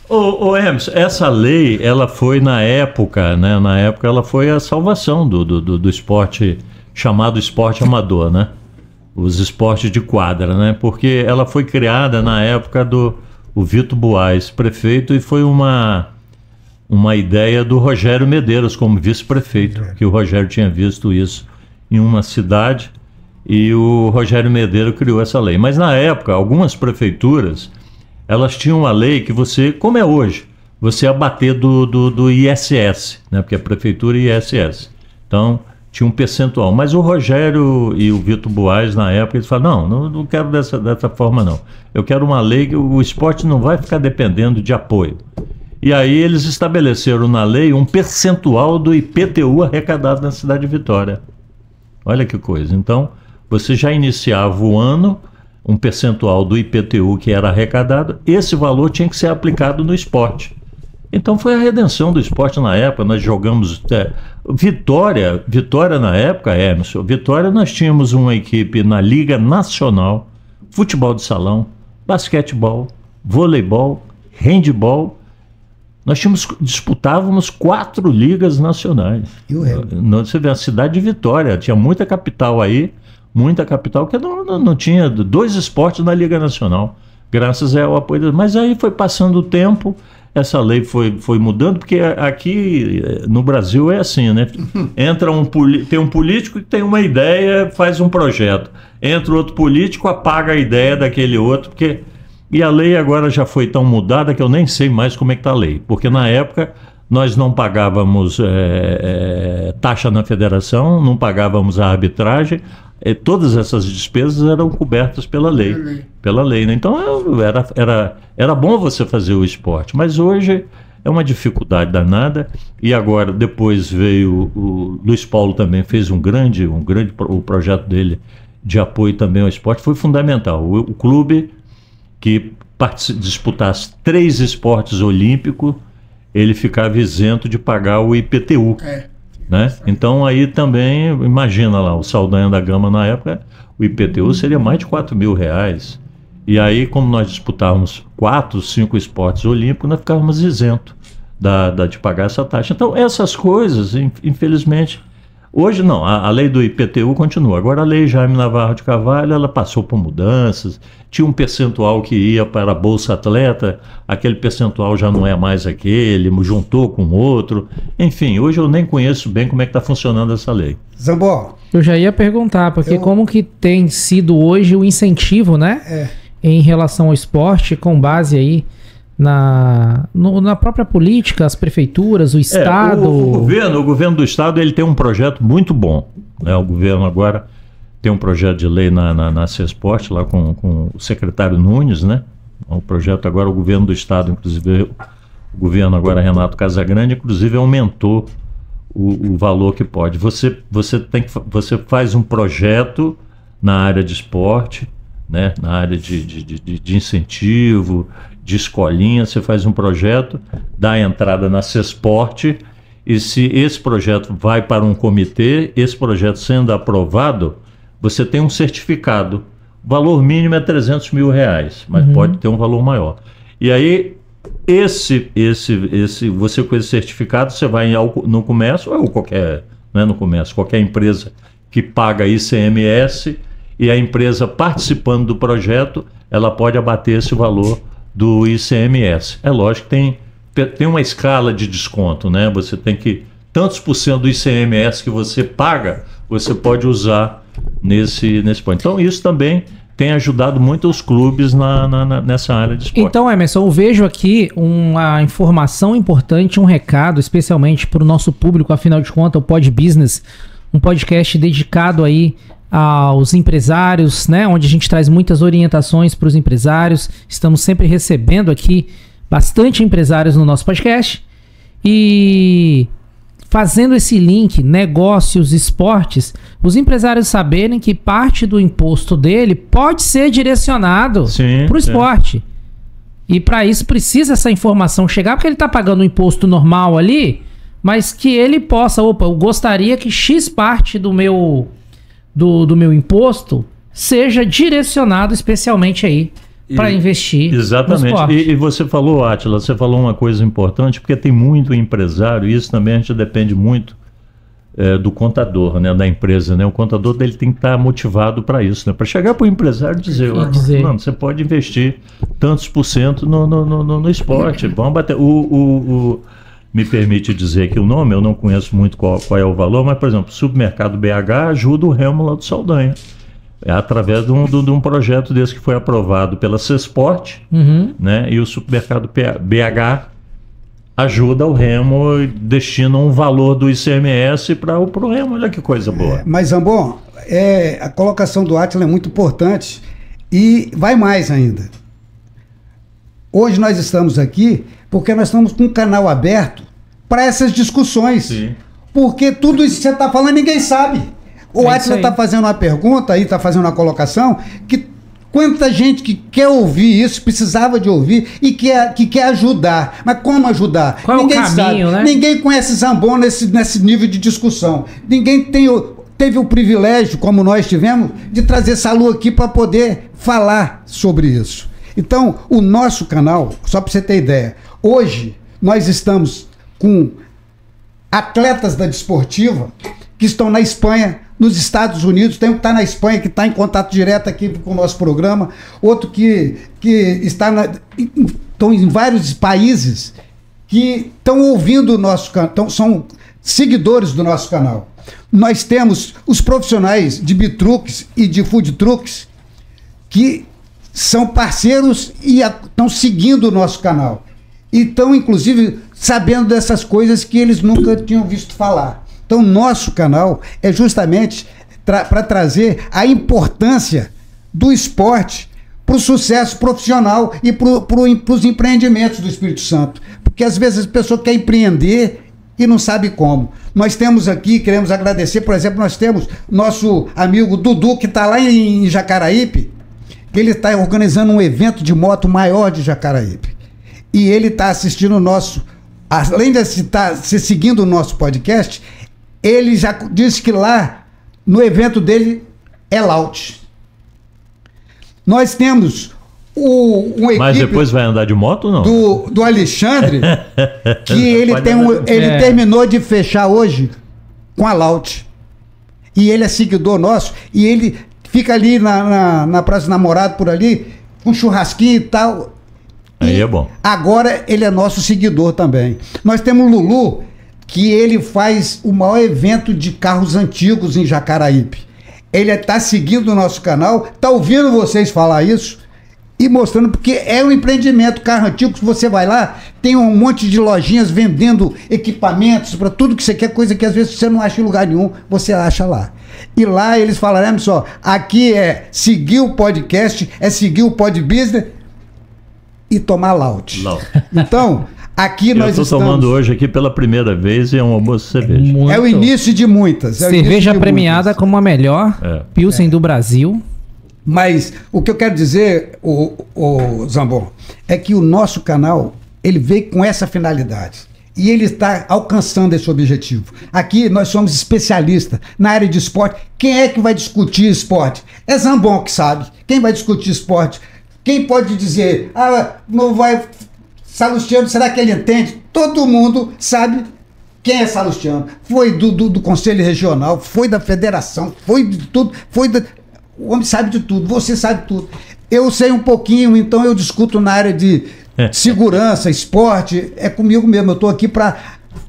Ô Emerson, essa lei, ela foi na época, né? Na época ela foi a salvação do esporte, chamado esporte amador, né? Os esportes de quadra, né? Porque ela foi criada na época do Vitor Buarque, prefeito, e foi uma ideia do Rogério Medeiros como vice-prefeito, que o Rogério tinha visto isso em uma cidade e o Rogério Medeiros criou essa lei. Mas na época, algumas prefeituras, elas tinham uma lei que você, como é hoje, você ia bater do ISS, né? Porque a prefeitura e ISS. Então, tinha um percentual. Mas o Rogério e o Vitor Buarque, na época, eles falaram, não quero dessa forma, não. Eu quero uma lei que o esporte não vai ficar dependendo de apoio. E aí eles estabeleceram na lei um percentual do IPTU arrecadado na cidade de Vitória. Olha que coisa. Então, você já iniciava o ano um percentual do IPTU que era arrecadado, esse valor tinha que ser aplicado no esporte. Então foi a redenção do esporte na época. Nós jogamos Vitória na época, Emerson, Vitória, nós tínhamos uma equipe na Liga Nacional, futebol de salão, basquetebol, voleibol, handebol. Nós disputávamos 4 ligas nacionais. Você vê a cidade de Vitória, tinha muita capital aí, que não tinha 2 esportes na Liga Nacional, graças ao apoio. Mas aí foi passando o tempo, essa lei foi mudando, porque aqui no Brasil é assim, né? Tem um político que tem uma ideia, faz um projeto. Entra outro político, apaga a ideia daquele outro, porque... E a lei agora já foi tão mudada que eu nem sei mais como é que está a lei. Porque na época nós não pagávamos taxa na federação, não pagávamos a arbitragem, todas essas despesas eram cobertas pela lei. Pela lei, né? Então era bom você fazer o esporte, mas hoje é uma dificuldade danada. E agora, depois veio o Luiz Paulo também, fez o projeto dele de apoio também ao esporte, foi fundamental. O clube que disputasse 3 esportes olímpicos, ele ficava isento de pagar o IPTU. Né? Então aí também, imagina lá, o Saldanha da Gama na época, o IPTU seria mais de R$4.000. E aí, como nós disputávamos 4, 5 esportes olímpicos, nós ficávamos isentos de pagar essa taxa. Então essas coisas, infelizmente... Hoje não, a lei do IPTU continua. Agora a lei Jaime Navarro de Carvalho, ela passou por mudanças, tinha um percentual que ia para a Bolsa Atleta, aquele percentual já não é mais aquele, juntou com outro. Enfim, hoje eu nem conheço bem como é que está funcionando essa lei. Zambon. Eu já ia perguntar, porque como que tem sido hoje o incentivo, né? Em relação ao esporte, com base aí na própria política, as prefeituras, o Estado... O governo do Estado, ele tem um projeto muito bom, né? O governo agora tem um projeto de lei na CESPORT, lá com o secretário Nunes, né? O projeto agora, o governo do Estado, inclusive, o governo agora, Renato Casagrande, inclusive aumentou o valor que pode. Você faz um projeto na área de esporte, né? Na área de incentivo, de escolinha, você faz um projeto, dá a entrada na CESPORT, e se esse projeto vai para um comitê, esse projeto sendo aprovado, você tem um certificado. O valor mínimo é R$300 mil, mas pode ter um valor maior. E aí, você com esse certificado, você vai no comércio, ou qualquer, não é no comércio, qualquer empresa que paga ICMS, e a empresa participando do projeto, ela pode abater esse valor do ICMS. É lógico que tem uma escala de desconto, né? Você tem que... Tantos por cento do ICMS que você paga, você pode usar nesse ponto. Então isso também tem ajudado muito os clubes nessa área de esporte. Então, Emerson, eu vejo aqui uma informação importante, um recado, especialmente para o nosso público, afinal de contas, o Pod Business, um podcast dedicado aí aos empresários, né, onde a gente traz muitas orientações para os empresários. Estamos sempre recebendo aqui bastante empresários no nosso podcast e fazendo esse link, negócios, esportes, os empresários saberem que parte do imposto dele pode ser direcionado para o esporte. E para isso precisa essa informação chegar, porque ele está pagando um imposto normal ali, mas que ele possa, eu gostaria que X parte do meu imposto seja direcionado especialmente aí para investir. Exatamente. E você falou, Átila, você falou uma coisa importante, porque tem muito empresário, e isso também a gente depende muito do contador, né, da empresa, né? O contador dele tem que estar motivado para isso, né? Para chegar para o empresário e dizer, não, você pode investir tantos por cento no esporte. Vamos bater. Me permite dizer que o nome, eu não conheço muito qual é o valor, mas, por exemplo, o Supermercado BH ajuda o Remo lá do Saldanha. É através de um projeto desse que foi aprovado pela CESPORT, né? E o Supermercado BH ajuda o Remo e destina um valor do ICMS para o Remo. Olha que coisa boa. Mas, Zambon, a colocação do Átila é muito importante e vai mais ainda. Hoje nós estamos aqui porque nós estamos com um canal aberto para essas discussões. Sim. Porque tudo isso que você está falando ninguém sabe. O Átila está fazendo uma pergunta aí, está fazendo uma colocação que Quanta gente que quer ouvir isso, precisava de ouvir e que quer ajudar. Mas como ajudar? Qual Ninguém é o caminho, sabe. né? Ninguém conhece Zambon nesse nível de discussão. Ninguém teve o privilégio, como nós tivemos, de trazer Salu aqui para poder falar sobre isso. Então, o nosso canal, só para você ter ideia, hoje nós estamos com atletas da Desportiva que estão na Espanha, nos Estados Unidos, tem um que está na Espanha, que está em contato direto aqui com o nosso programa, outro que está estão em vários países que estão ouvindo o nosso canal, são seguidores do nosso canal. Nós temos os profissionais de bitruques e de food trucks que são parceiros e estão seguindo o nosso canal. E estão, inclusive, sabendo dessas coisas que eles nunca tinham visto falar. Então, nosso canal é justamente para trazer a importância do esporte para o sucesso profissional e para os empreendimentos do Espírito Santo. Porque, às vezes, a pessoa quer empreender e não sabe como. Nós temos aqui, queremos agradecer, por exemplo, nós temos nosso amigo Dudu, que está lá em Jacaraípe, que ele está organizando um evento de moto maior de Jacaraípe. E ele está assistindo o nosso, além de estar seguindo o nosso podcast, ele já disse que lá, no evento dele, é launch. Nós temos uma equipe... Mas depois vai andar de moto ou não? Do Alexandre, que ele terminou de fechar hoje com a Laut. E ele é seguidor nosso, e ele fica ali na Praça do Namorado, por ali, com churrasquinho e tal. Aí é bom. Agora ele é nosso seguidor também. Nós temos o Lulu, que ele faz o maior evento de carros antigos em Jacaraípe. Ele está seguindo o nosso canal, está ouvindo vocês falar isso e mostrando, porque é um empreendimento, carro antigo, que você vai lá, tem um monte de lojinhas vendendo equipamentos para tudo que você quer, coisa que às vezes você não acha em lugar nenhum, você acha lá. E lá eles falaram, só, aqui é seguir o podcast, é seguir o Pod Business e tomar laut. Então, aqui nós estamos... Eu estou tomando hoje aqui pela primeira vez e é uma boa cerveja. É o início de muitas. Cerveja premiada como a melhor Pilsen do Brasil. Mas o que eu quero dizer, o Zambon, é que o nosso canal, ele veio com essa finalidade. E ele está alcançando esse objetivo. Aqui nós somos especialistas na área de esporte. Quem é que vai discutir esporte? É Zambon que sabe. Quem vai discutir esporte? Quem pode dizer, não vai... Salustiano, será que ele entende? Todo mundo sabe quem é Salustiano. Foi do Conselho Regional, foi da Federação, foi de tudo, o homem sabe de tudo, você sabe tudo. Eu sei um pouquinho, então eu discuto na área de segurança, esporte, é comigo mesmo. Eu estou aqui para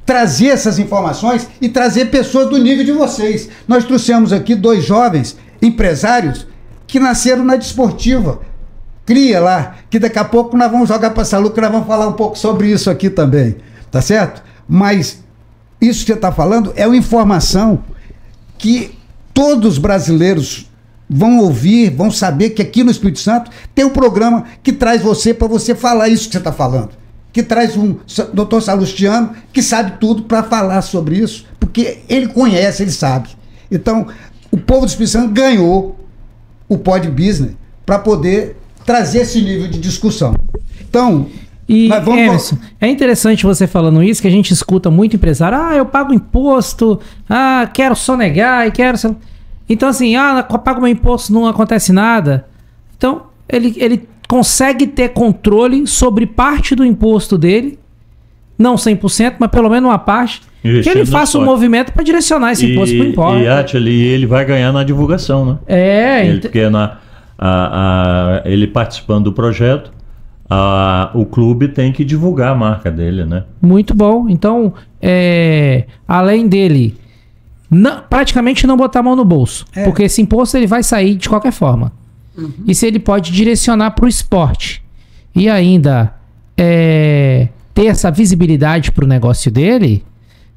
trazer essas informações e trazer pessoas do nível de vocês. Nós trouxemos aqui 2 jovens empresários que nasceram na Desportiva. Cria lá, que daqui a pouco nós vamos jogar para a Salu, que nós vamos falar um pouco sobre isso aqui também, tá certo? Mas isso que você está falando é uma informação que todos os brasileiros vão ouvir, vão saber que aqui no Espírito Santo tem um programa que traz você para você falar isso que você está falando. Que traz um doutor Salustiano que sabe tudo para falar sobre isso, porque ele conhece, ele sabe. Então, o povo do Espírito Santo ganhou o Pod Business para poder trazer esse nível de discussão. Então, e Emerson, é interessante você falando isso, que a gente escuta muito empresário, eu pago imposto, quero sonegar e quero... Então assim, pago meu imposto, não acontece nada. Então, ele consegue ter controle sobre parte do imposto dele, não 100%, mas pelo menos uma parte, que ele faça um movimento para direcionar esse imposto para o imposto. E ele vai ganhar na divulgação, né? Porque ele participando do projeto, o clube tem que divulgar a marca dele, né? Muito bom. Então, além dele praticamente não botar a mão no bolso, porque esse imposto ele vai sair de qualquer forma. E se ele pode direcionar para o esporte e ainda ter essa visibilidade para o negócio dele,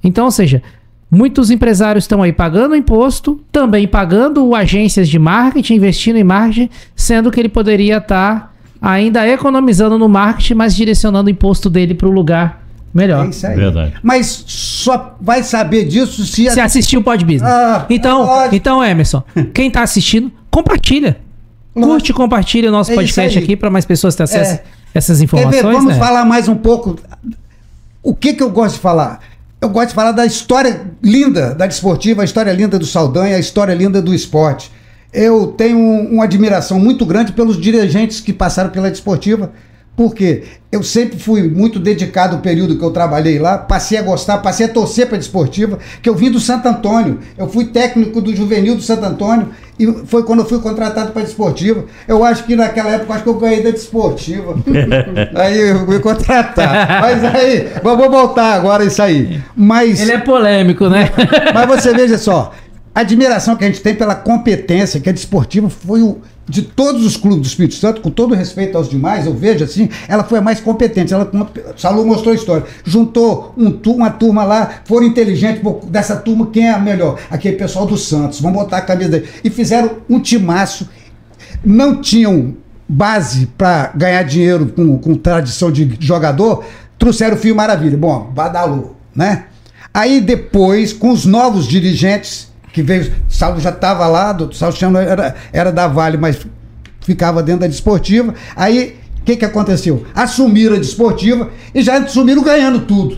então, ou seja, muitos empresários estão aí pagando imposto, também pagando agências de marketing, investindo em marketing, sendo que ele poderia estar ainda economizando no marketing, mas direcionando o imposto dele para o lugar melhor. É isso aí. Verdade. Mas só vai saber disso se assistir o Pod Business. Então, Emerson, quem está assistindo, compartilha. Curte e compartilhe o nosso É isso podcast aí. aqui para mais pessoas terem acesso a essas Quer informações. ver? Vamos né? falar mais um pouco. O que eu gosto de falar? Eu gosto de falar da história linda da Desportiva, a história linda do Saldanha, a história linda do esporte. Eu tenho uma admiração muito grande pelos dirigentes que passaram pela Desportiva, porque eu sempre fui muito dedicado ao período que eu trabalhei lá, passei a gostar, passei a torcer para a Desportiva, que eu vim do Santo Antônio, eu fui técnico do Juvenil do Santo Antônio, e foi quando eu fui contratado para a Desportiva. Eu acho que naquela época, acho que eu ganhei da Desportiva. Aí eu fui contratar. Mas aí, vamos voltar agora a isso aí. Mas, Ele é polêmico, né? mas você veja só, a admiração que a gente tem pela competência, que a Desportiva foi de todos os clubes do Espírito Santo, com todo respeito aos demais, eu vejo assim, ela foi a mais competente. O Salu mostrou a história. Juntou uma turma lá, foram inteligentes. Pô, dessa turma, quem é a melhor? Aquele pessoal do Santos. Vamos botar a camisa dele. E fizeram um timaço. Não tinham base para ganhar dinheiro com tradição de jogador. Trouxeram o Fio Maravilha. Bom, badalou, né? Aí depois, com os novos dirigentes, que veio, o Saulo já estava lá, o Saulo era da Vale, mas ficava dentro da Desportiva. Aí, o que aconteceu? Assumiram a Desportiva e já assumiram ganhando tudo.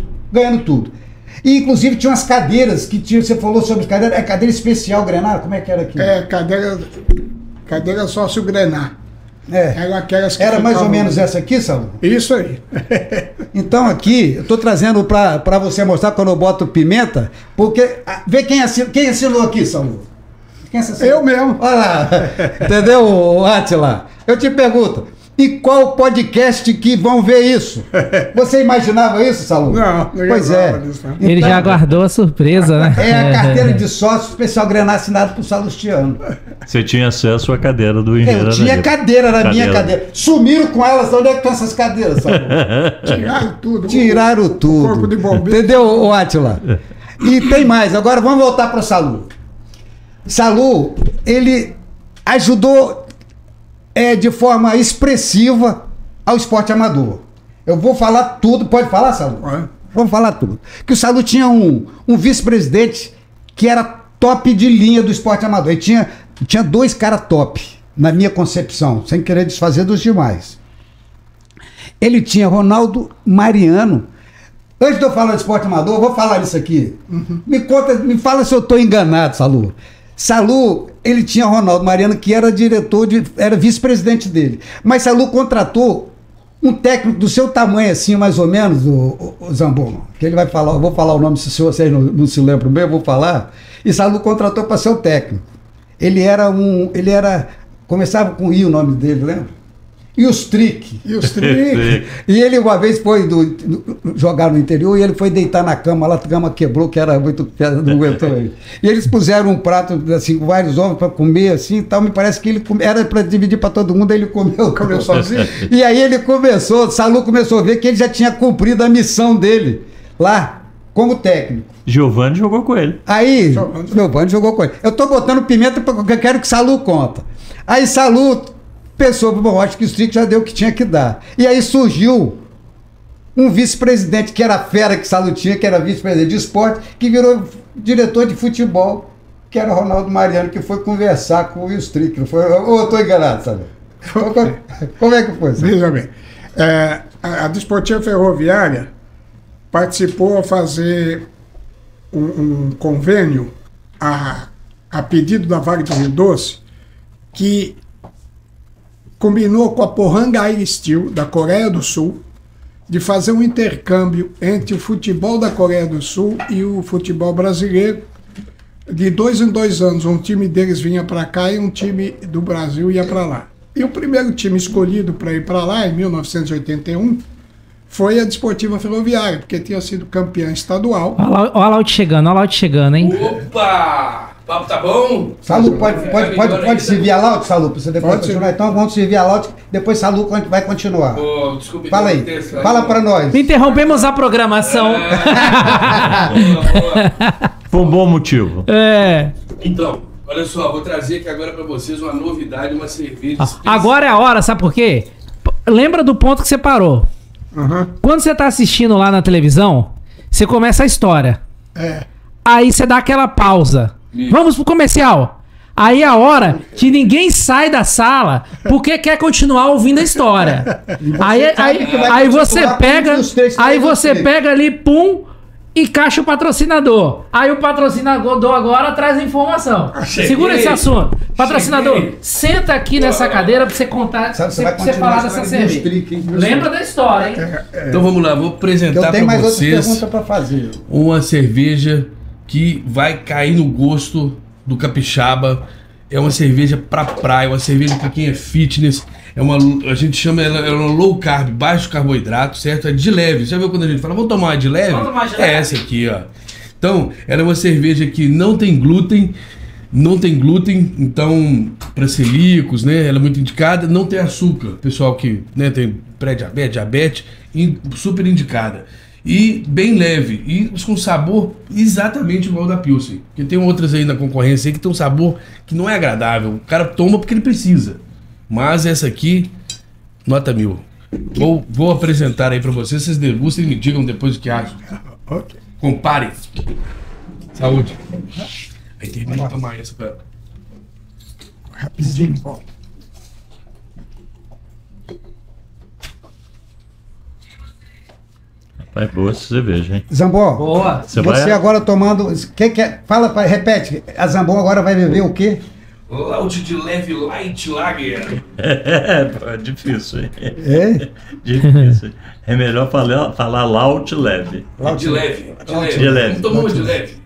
E, inclusive, tinha umas cadeiras que tinha, você falou sobre cadeira, é cadeira especial Grenar, como é que era aqui? Cadeira sócio Grenar. Eram aquelas que era mais ou ficavam- menos essa aqui, Saulo? Isso aí. Então aqui, eu tô trazendo para você mostrar quando eu boto pimenta, porque vê quem assinou aqui, Saulo. Quem assinou? Eu mesmo. Olha lá, entendeu, Átila? Eu te pergunto, e qual podcast que vão ver isso? Você imaginava isso, Saulo? Não Pois é. imaginava disso, não. Ele Então, já guardou a surpresa, né? É a carteira de sócio especial Grenar assinado por Salustiano. Você tinha acesso à cadeira do engenheiro. Eu tinha Araújo. cadeira na minha cadeira. Sumiram com elas, onde é que estão essas cadeiras, Saulo? Tiraram tudo. Tiraram tudo. Corpo de bombeiro. Entendeu, ô Átila? E tem mais. Agora vamos voltar para o Salu. Salu, ele ajudou de forma expressiva ao esporte amador. Eu vou falar tudo. Pode falar, Salu? Pode. Vamos falar tudo. Que o Salu tinha um vice-presidente que era top de linha do esporte amador. Ele tinha dois caras top, na minha concepção, sem querer desfazer dos demais. Ele tinha Ronaldo Mariano. Antes de eu falar de esporte amador, eu vou falar isso aqui. Me fala se eu estou enganado, Salu. Salu, ele tinha Ronaldo Mariano, que era era vice-presidente dele. Mas Salu contratou um técnico do seu tamanho, assim, mais ou menos, o Zambon, que ele vai falar, eu vou falar o nome, se vocês não se lembram bem, eu vou falar. E Salu contratou para ser o técnico. Começava com I o nome dele, lembra? E os Trick. E ele uma vez foi jogar no interior e ele foi deitar na cama, lá a cama quebrou, que era muito pedra, não aguentou ele. E eles puseram um prato assim, com vários ovos para comer assim e tal. Me parece que ele era para dividir para todo mundo, aí ele comeu sozinho. E aí Salu começou a ver que ele já tinha cumprido a missão dele lá como técnico. Giovanni jogou com ele. Aí, Giovanni jogou com ele. Eu tô botando pimenta porque eu quero que Salu conta. Aí Salu pensou, bom, acho que o Strick já deu o que tinha que dar. E aí surgiu um vice-presidente que era fera que Salu tinha, que era vice-presidente de esporte, que virou diretor de futebol, que era o Ronaldo Mariano, que foi conversar com o Strick. Não foi? Ou eu estou enganado, sabe? Como é que foi? Sabe? Veja bem, a Desportiva Ferroviária participou a fazer um convênio a pedido da Vale do Rio Doce, que combinou com a Pohang Air Steel, da Coreia do Sul, de fazer um intercâmbio entre o futebol da Coreia do Sul e o futebol brasileiro. De 2 em 2 anos, um time deles vinha para cá e um time do Brasil ia para lá. E o primeiro time escolhido para ir para lá, em 1981, foi a Desportiva Ferroviária, porque tinha sido campeã estadual. Olha lá o Out chegando, hein? Opa! O papo tá bom? Salu, pode servir a Laut, Salu, para você depois Pode continuar. Então vamos servir a Laut, depois Salu vai continuar. Pô, desculpa. Fala aí, fala para nós. Interrompemos a programação. Foi um bom motivo. Então, olha só, vou trazer aqui agora pra vocês uma novidade, uma cerveja. Agora é a hora, sabe por quê? Lembra do ponto que você parou. Quando você tá assistindo lá na televisão, você começa a história. Aí você dá aquela pausa. Vamos pro comercial. Aí é a hora que ninguém sai da sala porque quer continuar ouvindo a história. Aí você pega, ali, pum, encaixa o patrocinador. Aí o patrocinador agora traz a informação. Segura esse assunto. Patrocinador, senta aqui nessa cadeira pra você contar, pra você falar dessa cerveja. Lembra da história, hein? Então vamos lá, vou apresentar pra vocês pra fazer. uma cerveja que vai cair no gosto do capixaba. É uma cerveja pra praia, uma cerveja pra quem é fitness. A gente chama ela low carb, baixo carboidrato, certo? É de leve. Já viu quando a gente fala, vamos tomar uma de leve? É essa aqui, ó. Então, ela é uma cerveja que não tem glúten, então, para celíacos, né? Ela é muito indicada, não tem açúcar. Pessoal que, né, tem pré-diabetes, diabetes, super indicada. E bem leve, e com sabor exatamente igual ao da Pilsen. Porque tem outras aí na concorrência aí que tem um sabor que não é agradável. O cara toma porque ele precisa. Mas essa aqui, nota 1000. Vou apresentar aí pra vocês degustem e me digam depois o que acham. Ok. Comparem. Saúde. Aí termina de tomar essa, cara. Rapidinho, bom. É boa essa cerveja, hein? Zambon, Boa. você agora tomando... Fala, repete. A Zambon agora vai beber o quê? Laut de leve light lager. É difícil, hein? É? Difícil. É melhor falar laut leve. De leve. De leve. Vamos tomar uma de leve.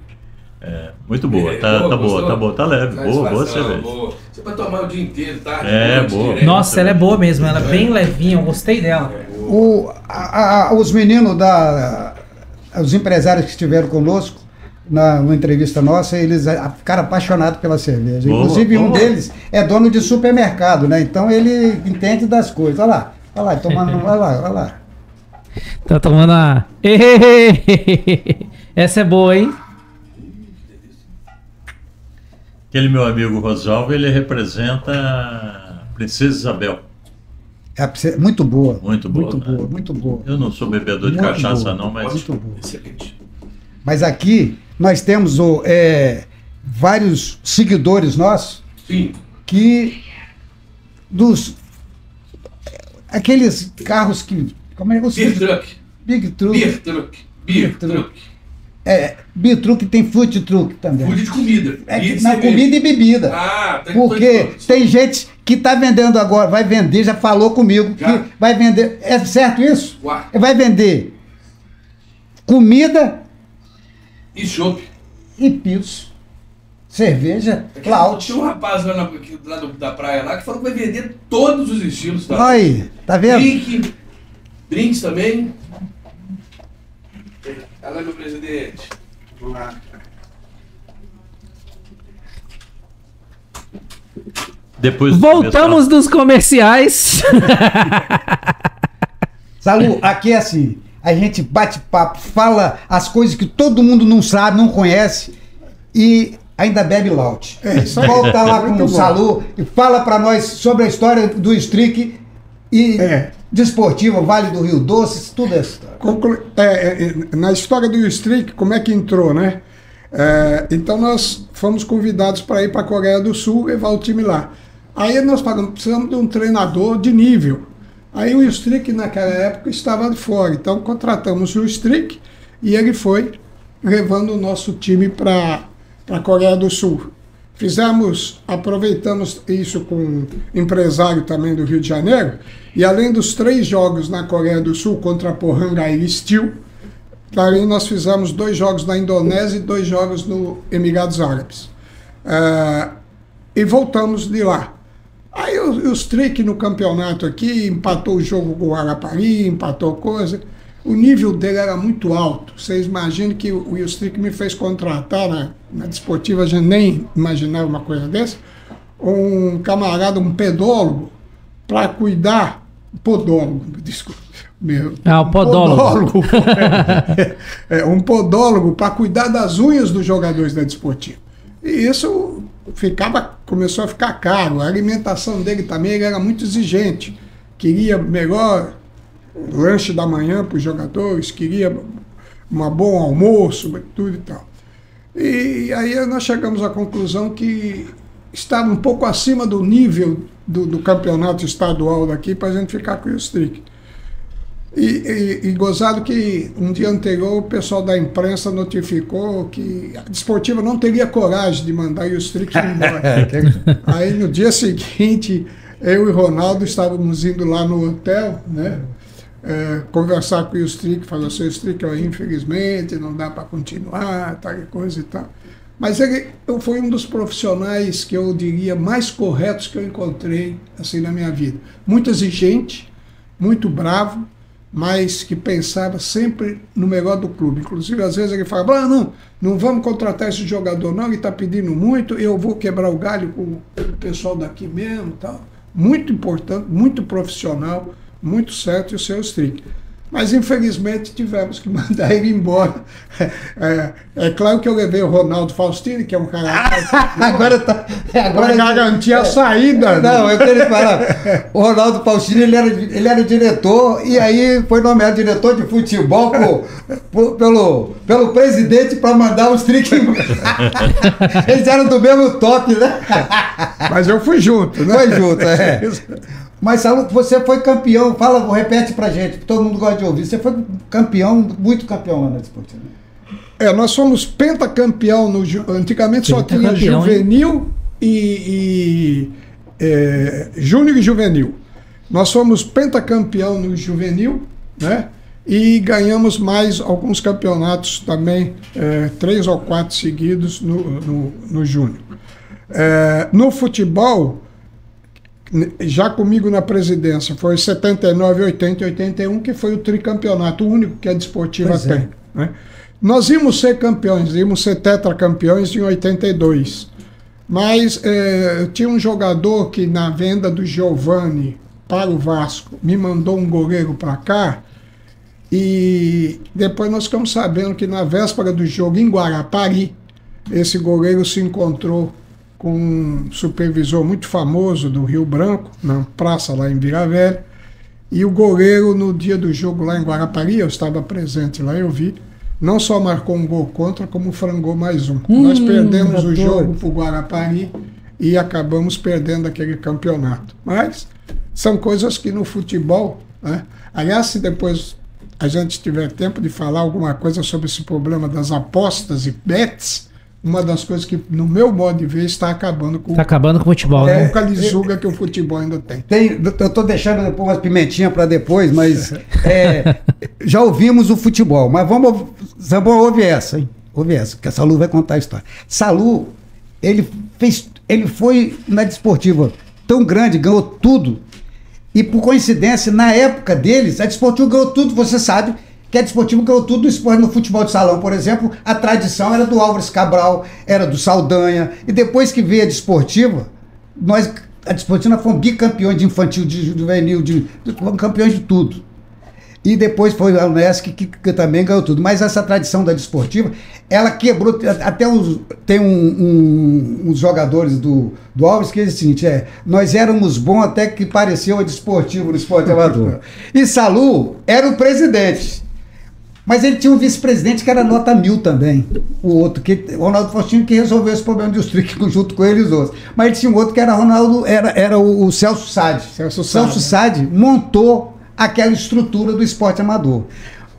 Muito boa, tá boa, tá leve. Boa cerveja. Você vai tomar o dia inteiro, tá? Boa. Nossa, ela é boa mesmo, ela é bem levinha, eu gostei dela. Os meninos os empresários que estiveram conosco numa entrevista nossa, eles ficaram apaixonados pela cerveja. Boa, Inclusive um boa. deles é dono de supermercado, né? Então ele entende das coisas. Olha lá, tomando, olha lá. Tá tomando a... Essa é boa, hein? Aquele meu amigo Rosalvo, ele representa a Princesa Isabel. É muito boa. Muito boa, Muito né? boa, muito boa. Eu não sou bebedor de Muito cachaça boa. não, mas Muito boa. Excelente. Mas aqui nós temos vários seguidores nossos Sim. que aqueles carros que... Como é que Beer truck. Big Truck. Beer truck. Beer truck. Beer Truck tem Food Truck também. Food de comida. É E de na cerveja. comida e bebida. Ah, tá Porque tem gente que está vendendo agora, vai vender, já falou comigo, Já? que vai vender. É certo isso? Uai. Vai vender comida E chopp. e piso. Cerveja, Laut. Tinha um rapaz lá da praia lá que falou que vai vender todos os estilos. Tá? Aí, tá vendo? Drinks também. Olha lá, meu presidente. depois Voltamos dos comerciais. Salu, aqui é assim, a gente bate papo, fala as coisas que todo mundo não sabe, não conhece e ainda bebe Laut. Isso aí. Volta lá com Muito o bom. Salu e fala pra nós sobre a história do Streak e desportiva, Vale do Rio Doce, tudo isso. Na história do Streak, como é que entrou, né? Então nós fomos convidados para ir para a Coreia do Sul, levar o time lá. Aí nós falamos, precisamos de um treinador de nível. Aí o Streak naquela época estava de fora, então contratamos o Streak e ele foi levando o nosso time para a Coreia do Sul. Aproveitamos isso com um empresário também do Rio de Janeiro, e além dos 3 jogos na Coreia do Sul contra a Pohang e Steel, aí nós fizemos 2 jogos na Indonésia e 2 jogos no Emirados Árabes. E voltamos de lá. Aí o Streak no campeonato aqui empatou o jogo com o Arapari, empatou coisa. O nível dele era muito alto. Vocês imaginam que o Streak me fez contratar na Desportiva, a gente nem imaginava uma coisa dessa, um camarada, um pedólogo, para cuidar, podólogo, desculpa. O podólogo. Um podólogo para cuidar das unhas dos jogadores da Desportiva. E isso começou a ficar caro. A alimentação dele também ele era muito exigente. Queria melhor lanche da manhã para os jogadores, queria um bom almoço, tudo e tal. E aí nós chegamos à conclusão que estava um pouco acima do nível do campeonato estadual daqui para a gente ficar com o Strick. E gozado que um dia anterior o pessoal da imprensa notificou que a Desportiva não teria coragem de mandar o Strick embora. Aí no dia seguinte, eu e Ronaldo estávamos indo lá no hotel, né? Conversar com o Strick, falou assim, o Strick, infelizmente não dá para continuar, tal coisa e tal. Mas ele foi um dos profissionais que eu diria mais corretos que eu encontrei assim na minha vida. Muito exigente, muito bravo, mas que pensava sempre no melhor do clube. Inclusive, às vezes ele falava, não vamos contratar esse jogador não, ele está pedindo muito, eu vou quebrar o galho com o pessoal daqui mesmo, tal. Muito importante, muito profissional, muito certo, e o seu Strick. Mas, infelizmente, tivemos que mandar ele embora. É claro que eu levei o Ronaldo Faustini, que é um cara... Agora garantir a saída. Não, eu queria falar. O Ronaldo Faustini, ele era diretor, e aí foi nomeado diretor de futebol pelo presidente para mandar os Strick embora. Eles eram do mesmo top, né? Mas eu fui junto, né? Foi junto, é. Mas, Salu, você foi campeão, repete pra gente, todo mundo gosta de ouvir. Você foi campeão, muito campeão lá na Desportiva. Nós fomos pentacampeão, antigamente só tinha juvenil júnior e juvenil. Nós fomos pentacampeão no juvenil, né? E ganhamos mais alguns campeonatos também, 3 ou 4 seguidos no júnior. No futebol, já comigo na presidência, foi 79, 80 e 81, que foi o tricampeonato, o único que a Desportiva tem. Né? Nós íamos ser campeões, íamos ser tetracampeões em 82. Mas tinha um jogador que, na venda do Giovani para o Vasco, me mandou um goleiro para cá, e depois nós ficamos sabendo que na véspera do jogo em Guarapari, esse goleiro se encontrou com um supervisor muito famoso do Rio Branco, na praça lá em Vila Velha, e o goleiro, no dia do jogo lá em Guarapari, eu estava presente lá, eu vi, não só marcou um gol contra, como frangou mais um. Nós perdemos o jogo para o Guarapari e acabamos perdendo aquele campeonato. Mas são coisas que no futebol, né? Aliás, se depois a gente tiver tempo de falar alguma coisa sobre esse problema das apostas e bets, uma das coisas que, no meu modo de ver, está acabando com o futebol, né? A lisuga que o futebol ainda tem. Eu estou deixando depois umas pimentinhas para depois, mas já ouvimos o futebol. Mas vamos ouvir essa, hein? Ouve essa, que a Salu vai contar a história. Salu, ele foi na Desportiva tão grande, ganhou tudo. E por coincidência, na época deles, a Desportiva ganhou tudo, você sabe, que a Desportiva ganhou tudo do esporte. No futebol de salão, por exemplo, a tradição era do Álvares Cabral, era do Saldanha, e depois que veio a Desportiva, a Desportiva fomos bicampeões de infantil, de juvenil, campeões de tudo. E depois foi a Unesc que também ganhou tudo. Mas essa tradição da Desportiva, ela quebrou, até tem uns jogadores do Álvares que dizem o seguinte, nós éramos bons até que pareceu a Desportiva no esporte amador. E Salu era o presidente. Mas ele tinha um vice-presidente que era nota 1000 também. O outro, o Ronaldo Faustino, que resolveu esse problema do Strick junto com ele e os outros. Mas ele tinha um outro que era era o Celso Sade. Celso Sade montou aquela estrutura do esporte amador.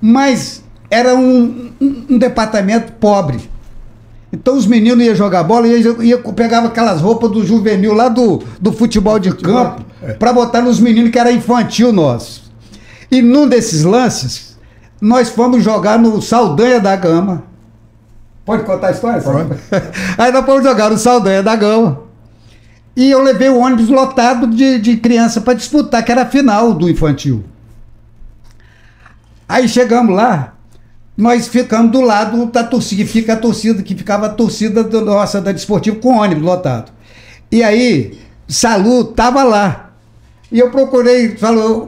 Mas era um departamento pobre. Então os meninos iam jogar bola e pegavam aquelas roupas do juvenil lá do futebol de campo para botar nos meninos que era infantil nosso. E num desses lances, nós fomos jogar no Saldanha da Gama. Pode contar a história? Pode. Aí nós fomos jogar no Saldanha da Gama. E eu levei o ônibus lotado de criança para disputar, que era a final do infantil. Aí chegamos lá, nós ficamos do lado da torcida, que ficava a torcida nossa da Desportiva com o ônibus lotado. E aí, Salu estava lá. E eu procurei,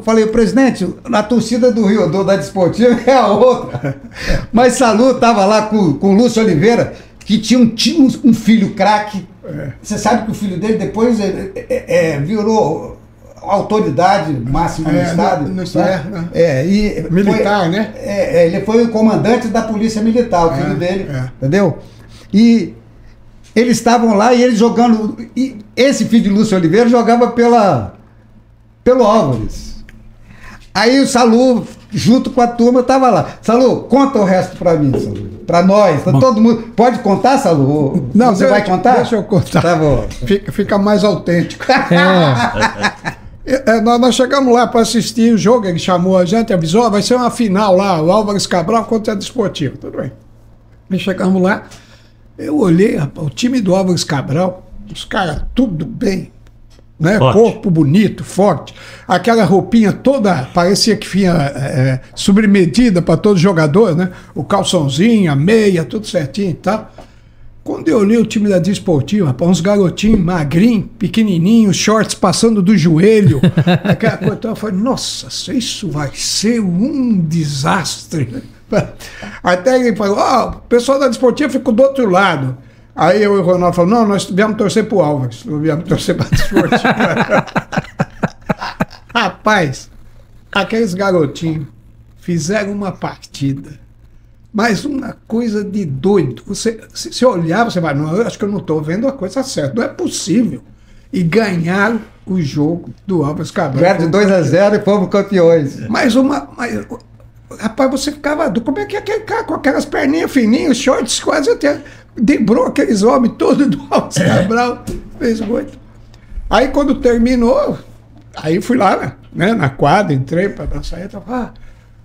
falei, presidente, a torcida do Rio da Desportiva é a outra. Mas Salu estava lá com o Lúcio Oliveira, que tinha um filho craque. Você sabe que o filho dele depois virou autoridade máxima no estado. Militar, né? Ele foi o comandante da polícia militar, o filho dele, entendeu? E eles estavam lá e eles jogando. E esse filho de Lúcio Oliveira jogava pelo Álvares. Aí o Salu, junto com a turma, tava lá. Salu, conta o resto pra mim, Salu. Pra nós, pra todo mundo. Pode contar, Salu? Não, você vai contar? Deixa eu contar. Tá bom. Fica mais autêntico. Nós chegamos lá para assistir o jogo, ele chamou a gente, avisou, vai ser uma final lá, o Álvares Cabral contra a Desportivo. Tudo bem. E chegamos lá, eu olhei, rapaz, o time do Álvares Cabral, os caras tudo bem, né? Forte. Corpo bonito, forte, aquela roupinha toda, parecia que tinha sobremedida para todo jogador, né? O calçãozinho, a meia, tudo certinho e tal. Quando eu olhei o time da Desportiva, rapaz, uns garotinhos magrinhos, pequenininhos, shorts passando do joelho, aquela coisa, então eu falei, nossa, isso vai ser um desastre. Até ele falou, o pessoal da Desportiva ficou do outro lado. Aí eu e o Ronaldo falou, não, nós viemos torcer pro Álvares, não viemos torcer pra Desportiva. Rapaz, aqueles garotinhos fizeram uma partida. Mas uma coisa de doido. Se olhar, você vai, não, eu acho que eu não estou vendo a coisa certa. Não é possível. E ganharam o jogo do Álvares Cabral. Ganharam de 2-0 e fomos campeões. Rapaz, você ficava. Como é que aquele cara com aquelas perninhas fininhas, shorts quase até. Debrou aqueles homens todos do Álvares Cabral. Fez muito. Aí quando terminou, aí fui lá, né, na quadra, entrei para sair e falei,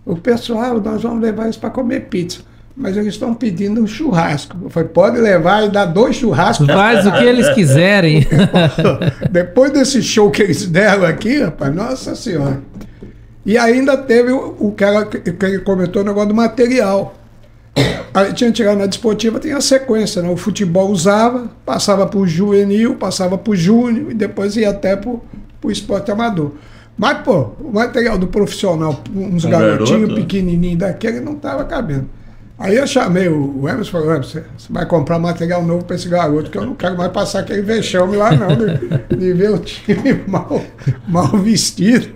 o pessoal, nós vamos levar eles para comer pizza. Mas eles estão pedindo um churrasco. Eu falei, pode levar e dar 2 churrascos. Faz o que eles quiserem. Depois desse show que eles deram aqui, rapaz, nossa senhora. E ainda teve o cara que ele comentou o negócio do material. Aí tinha chegado na Desportiva, tinha a sequência, né? O futebol usava, passava para o juvenil, passava para o júnior e depois ia até para o esporte amador. Mas, pô, o material do profissional, uns garotinhos pequenininhos daquele, não estava cabendo. Aí eu chamei o Emerson e falei, você vai comprar material novo para esse garoto, que eu não quero mais passar aquele vexame lá, não, de ver o time mal vestido.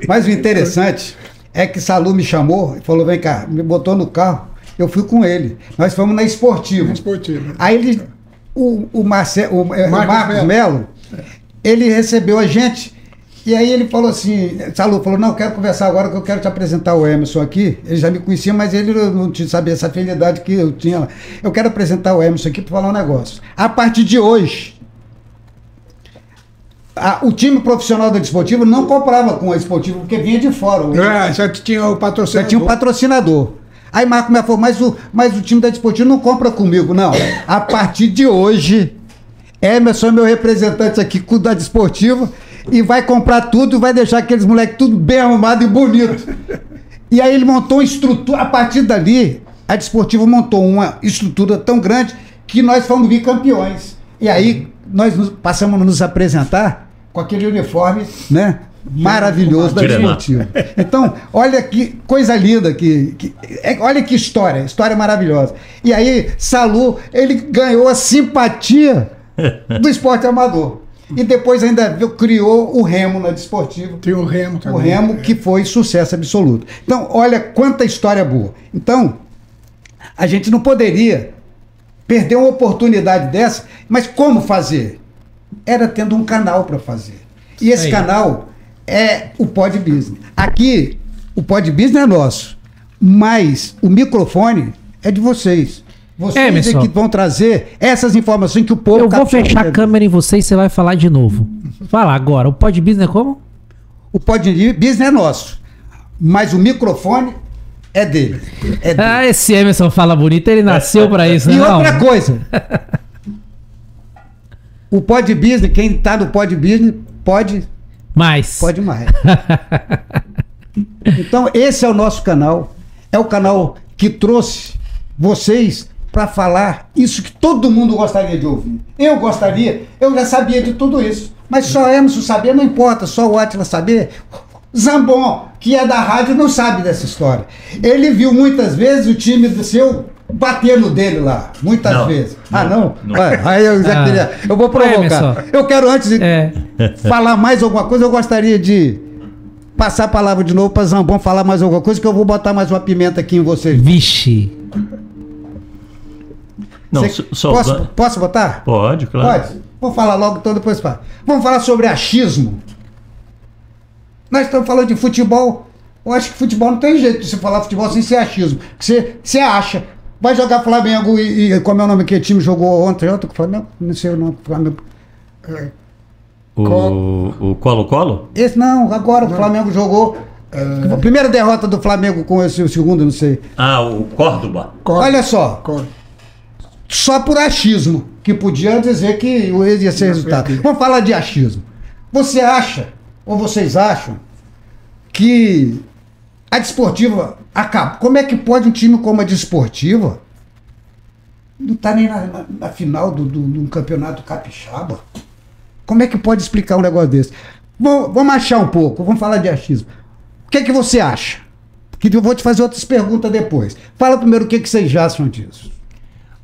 Mas o interessante é que Salu me chamou e falou, vem cá, me botou no carro, eu fui com ele. Nós fomos na Esportiva. Aí o Marcos Melo, ele recebeu a gente. E aí ele falou assim, Salu falou, não, eu quero conversar agora que eu quero te apresentar o Emerson aqui. Ele já me conhecia, mas ele não sabia essa afinidade que eu tinha lá. Eu quero apresentar o Emerson aqui para falar um negócio. A partir de hoje, o time profissional da Desportiva não comprava com a Desportiva, porque vinha de fora. Já tinha o patrocinador. Já tinha um patrocinador. Aí Marco me falou, mas o time da Desportiva não compra comigo. Não, a partir de hoje, Emerson é meu representante aqui da Desportiva, e vai comprar tudo e vai deixar aqueles moleques tudo bem arrumado e bonito. E aí ele montou uma estrutura, a partir dali, a Desportiva montou uma estrutura tão grande que nós fomos bicampeões. E aí nós passamos a nos apresentar com aquele uniforme, né, maravilhoso da Desportiva. Então, olha que coisa linda, olha que história maravilhosa. E aí, Salu, ele ganhou a simpatia do esporte amador. E depois ainda criou o Remo na Desportiva. Tem o Remo também. O Remo, que foi sucesso absoluto. Então, olha quanta história boa. Então, a gente não poderia perder uma oportunidade dessa, mas como fazer? Era tendo um canal para fazer. E esse canal é o Pod Business. Aqui, o Pod Business é nosso, mas o microfone é de vocês. Vocês é que vão trazer essas informações que o povo... Eu vou fechar a câmera em você e você vai falar de novo. Fala agora, o Pod Business é como? O Pod Business é nosso, mas o microfone é dele. Esse Emerson fala bonito, ele nasceu pra isso, né? E outra coisa, o Pod Business, quem tá no Pod Business, pode mais. Então, esse é o nosso canal, é o canal que trouxe vocês para falar isso que todo mundo gostaria de ouvir. Eu gostaria, eu já sabia de tudo isso, mas só Emerson saber, não importa, só o Átila saber. Zambon, que é da rádio, não sabe dessa história. Ele viu muitas vezes o time do seu bater no dele lá, muitas vezes. Não? Aí eu já queria, eu vou provocar. Eu quero, antes de falar mais alguma coisa, eu gostaria de passar a palavra de novo para Zambon falar mais alguma coisa, que eu vou botar mais uma pimenta aqui em vocês. Vixe. Não, Posso botar? Pode, claro. Pode. Vou falar logo, então depois fala. Vamos falar sobre achismo. Nós estamos falando de futebol. Eu acho que futebol não tem jeito de você falar futebol sem ser achismo. Você acha. Vai jogar Flamengo e como é o nome que o time jogou ontem? Ontem, Flamengo? Não sei o nome. Flamengo. O Colo-Colo? Esse não, agora o Flamengo jogou. A primeira derrota do Flamengo com esse o segundo, não sei. O Córdoba. Olha só. Só por achismo, que podia dizer que ia ser resultado. Vamos falar de achismo. Você acha, ou vocês acham, que a Desportiva acaba? Como é que pode um time como a Desportiva não estar nem na final do campeonato capixaba? Como é que pode explicar um negócio desse? Vamos achar um pouco, vamos falar de achismo. O que é que você acha? Que eu vou te fazer outras perguntas depois. Fala primeiro o que vocês acham disso.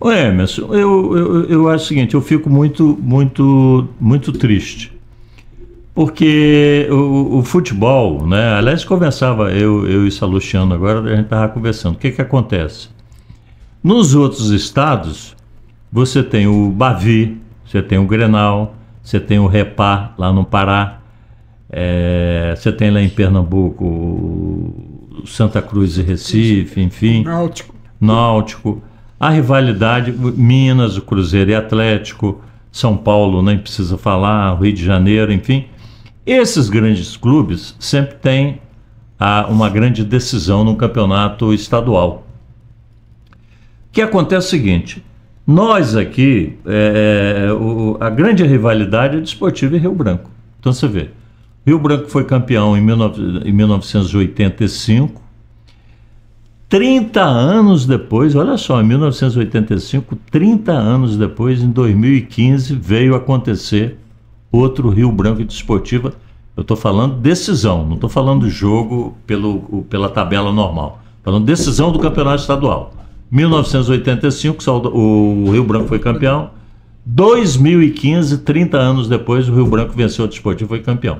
Ô Emerson, eu acho o seguinte, eu fico muito triste. Porque o futebol, né? Aliás, conversava, eu e Salustiano agora, a gente estava conversando. O que acontece? Nos outros estados, você tem o Bavi, você tem o Grenal, você tem o Repar lá no Pará, você tem lá em Pernambuco o Santa Cruz e Recife, enfim. Náutico. A rivalidade, Minas, o Cruzeiro e Atlético, São Paulo nem precisa falar, Rio de Janeiro, enfim. Esses grandes clubes sempre têm uma grande decisão no campeonato estadual. O que acontece é o seguinte, nós aqui, a grande rivalidade é Desportivo e Rio Branco. Então você vê, Rio Branco foi campeão em 1985, 30 anos depois, olha só, em 1985, 30 anos depois, em 2015, veio acontecer outro Rio Branco e Desportiva. Eu estou falando decisão, não estou falando jogo pela tabela normal. Falando decisão do campeonato estadual. 1985, o Rio Branco foi campeão. 2015, 30 anos depois, o Rio Branco venceu o Desportivo e foi campeão.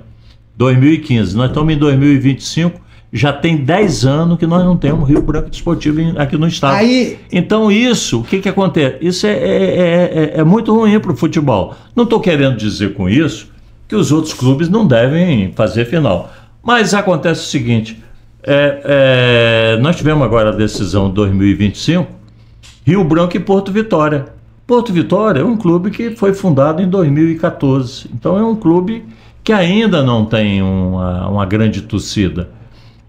2015, nós estamos em 2025, já tem 10 anos que nós não temos Rio Branco Desportivo aqui no estado. Então isso, o que acontece? Isso é muito ruim para o futebol. Não estou querendo dizer com isso que os outros clubes não devem fazer final. Mas acontece o seguinte, nós tivemos agora a decisão de 2025, Rio Branco e Porto Vitória. Porto Vitória é um clube que foi fundado em 2014. Então é um clube que ainda não tem uma grande torcida.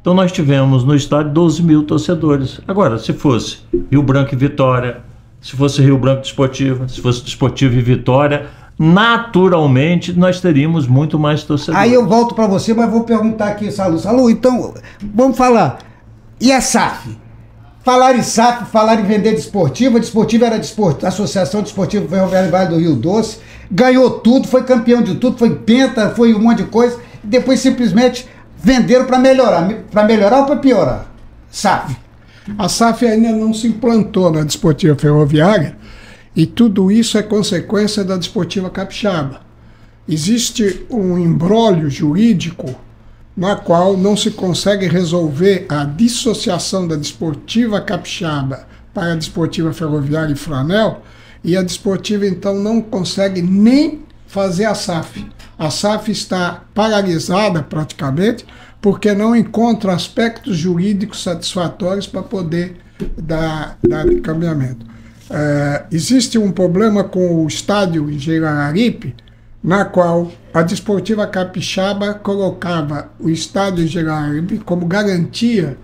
Então nós tivemos no estádio 12 mil torcedores. Agora, se fosse Rio Branco e Vitória, se fosse Rio Branco Desportiva, se fosse Desportivo e Vitória, naturalmente nós teríamos muito mais torcedores. Aí eu volto para você, mas vou perguntar aqui, Salu, então, vamos falar. E a SAF? Falar em SAF, falar em vender Desportiva. Desportiva era Associação Desportiva Ferroviária Vale do Rio Doce. Ganhou tudo, foi campeão de tudo, foi penta, foi um monte de coisa. E depois simplesmente venderam para melhorar. Para melhorar ou para piorar? SAF. A SAF ainda não se implantou na Desportiva Ferroviária e tudo isso é consequência da Desportiva Capixaba. Existe um imbróglio jurídico na qual não se consegue resolver a dissociação da Desportiva Capixaba para a Desportiva Ferroviária e Franel, e a Desportiva então não consegue nem fazer a SAF. A SAF está paralisada praticamente porque não encontra aspectos jurídicos satisfatórios para poder dar encaminhamento. Existe um problema com o estádio em Gerararipe, na qual a Desportiva Capixaba colocava o estádio em Gerararipe como garantia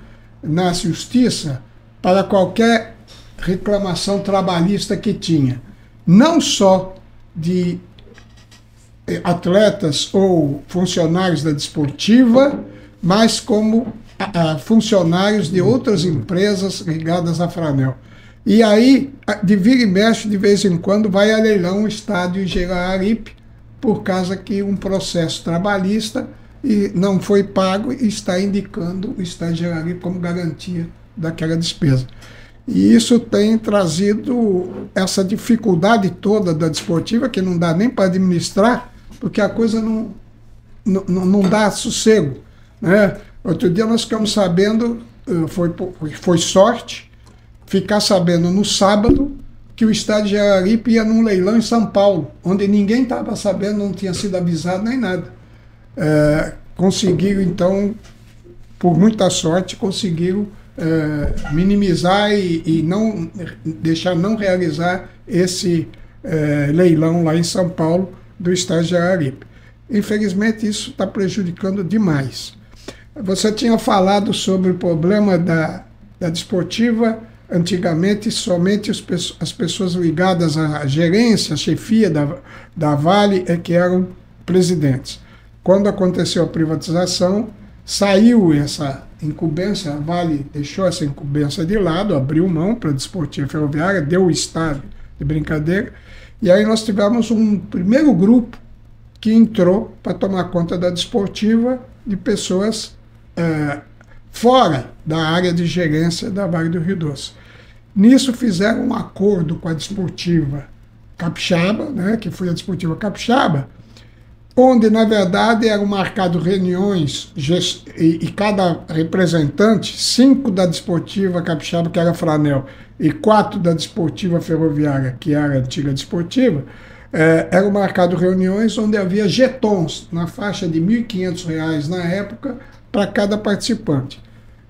na justiça para qualquer reclamação trabalhista que tinha, não só de atletas ou funcionários da Desportiva, mas como funcionários de outras empresas ligadas à Franel. E aí, de vira e mexe, de vez em quando, vai a leilão o estádio em Gerararipe, por causa que um processo trabalhista e não foi pago e está indicando o estádio de Gerararipe como garantia daquela despesa. E isso tem trazido essa dificuldade toda da Desportiva, que não dá nem para administrar, porque a coisa não dá sossego, né? Outro dia nós ficamos sabendo, foi sorte, ficar sabendo no sábado que o estádio de Araripe ia num leilão em São Paulo, onde ninguém estava sabendo, não tinha sido avisado nem nada. Conseguiram, então, por muita sorte, conseguiram minimizar e não deixar não realizar esse leilão lá em São Paulo do estádio de Araripe. Infelizmente, isso está prejudicando demais. Você tinha falado sobre o problema da desportiva. Antigamente, somente as pessoas ligadas à gerência, à chefia da Vale, que eram presidentes. Quando aconteceu a privatização, saiu essa incumbência, a Vale deixou essa incumbência de lado, abriu mão para a Desportiva Ferroviária, deu o estado de brincadeira, e aí nós tivemos um primeiro grupo que entrou para tomar conta da Desportiva de pessoas fora da área de gerência da Vale do Rio Doce. Nisso fizeram um acordo com a Desportiva Capixaba, né, que foi a Desportiva Capixaba, onde, na verdade, eram marcadas reuniões e cada representante, 5 da Desportiva Capixaba, que era Franel, e 4 da Desportiva Ferroviária, que era a antiga Desportiva, eram marcadas reuniões onde havia jetons na faixa de R$ 1.500 na época para cada participante.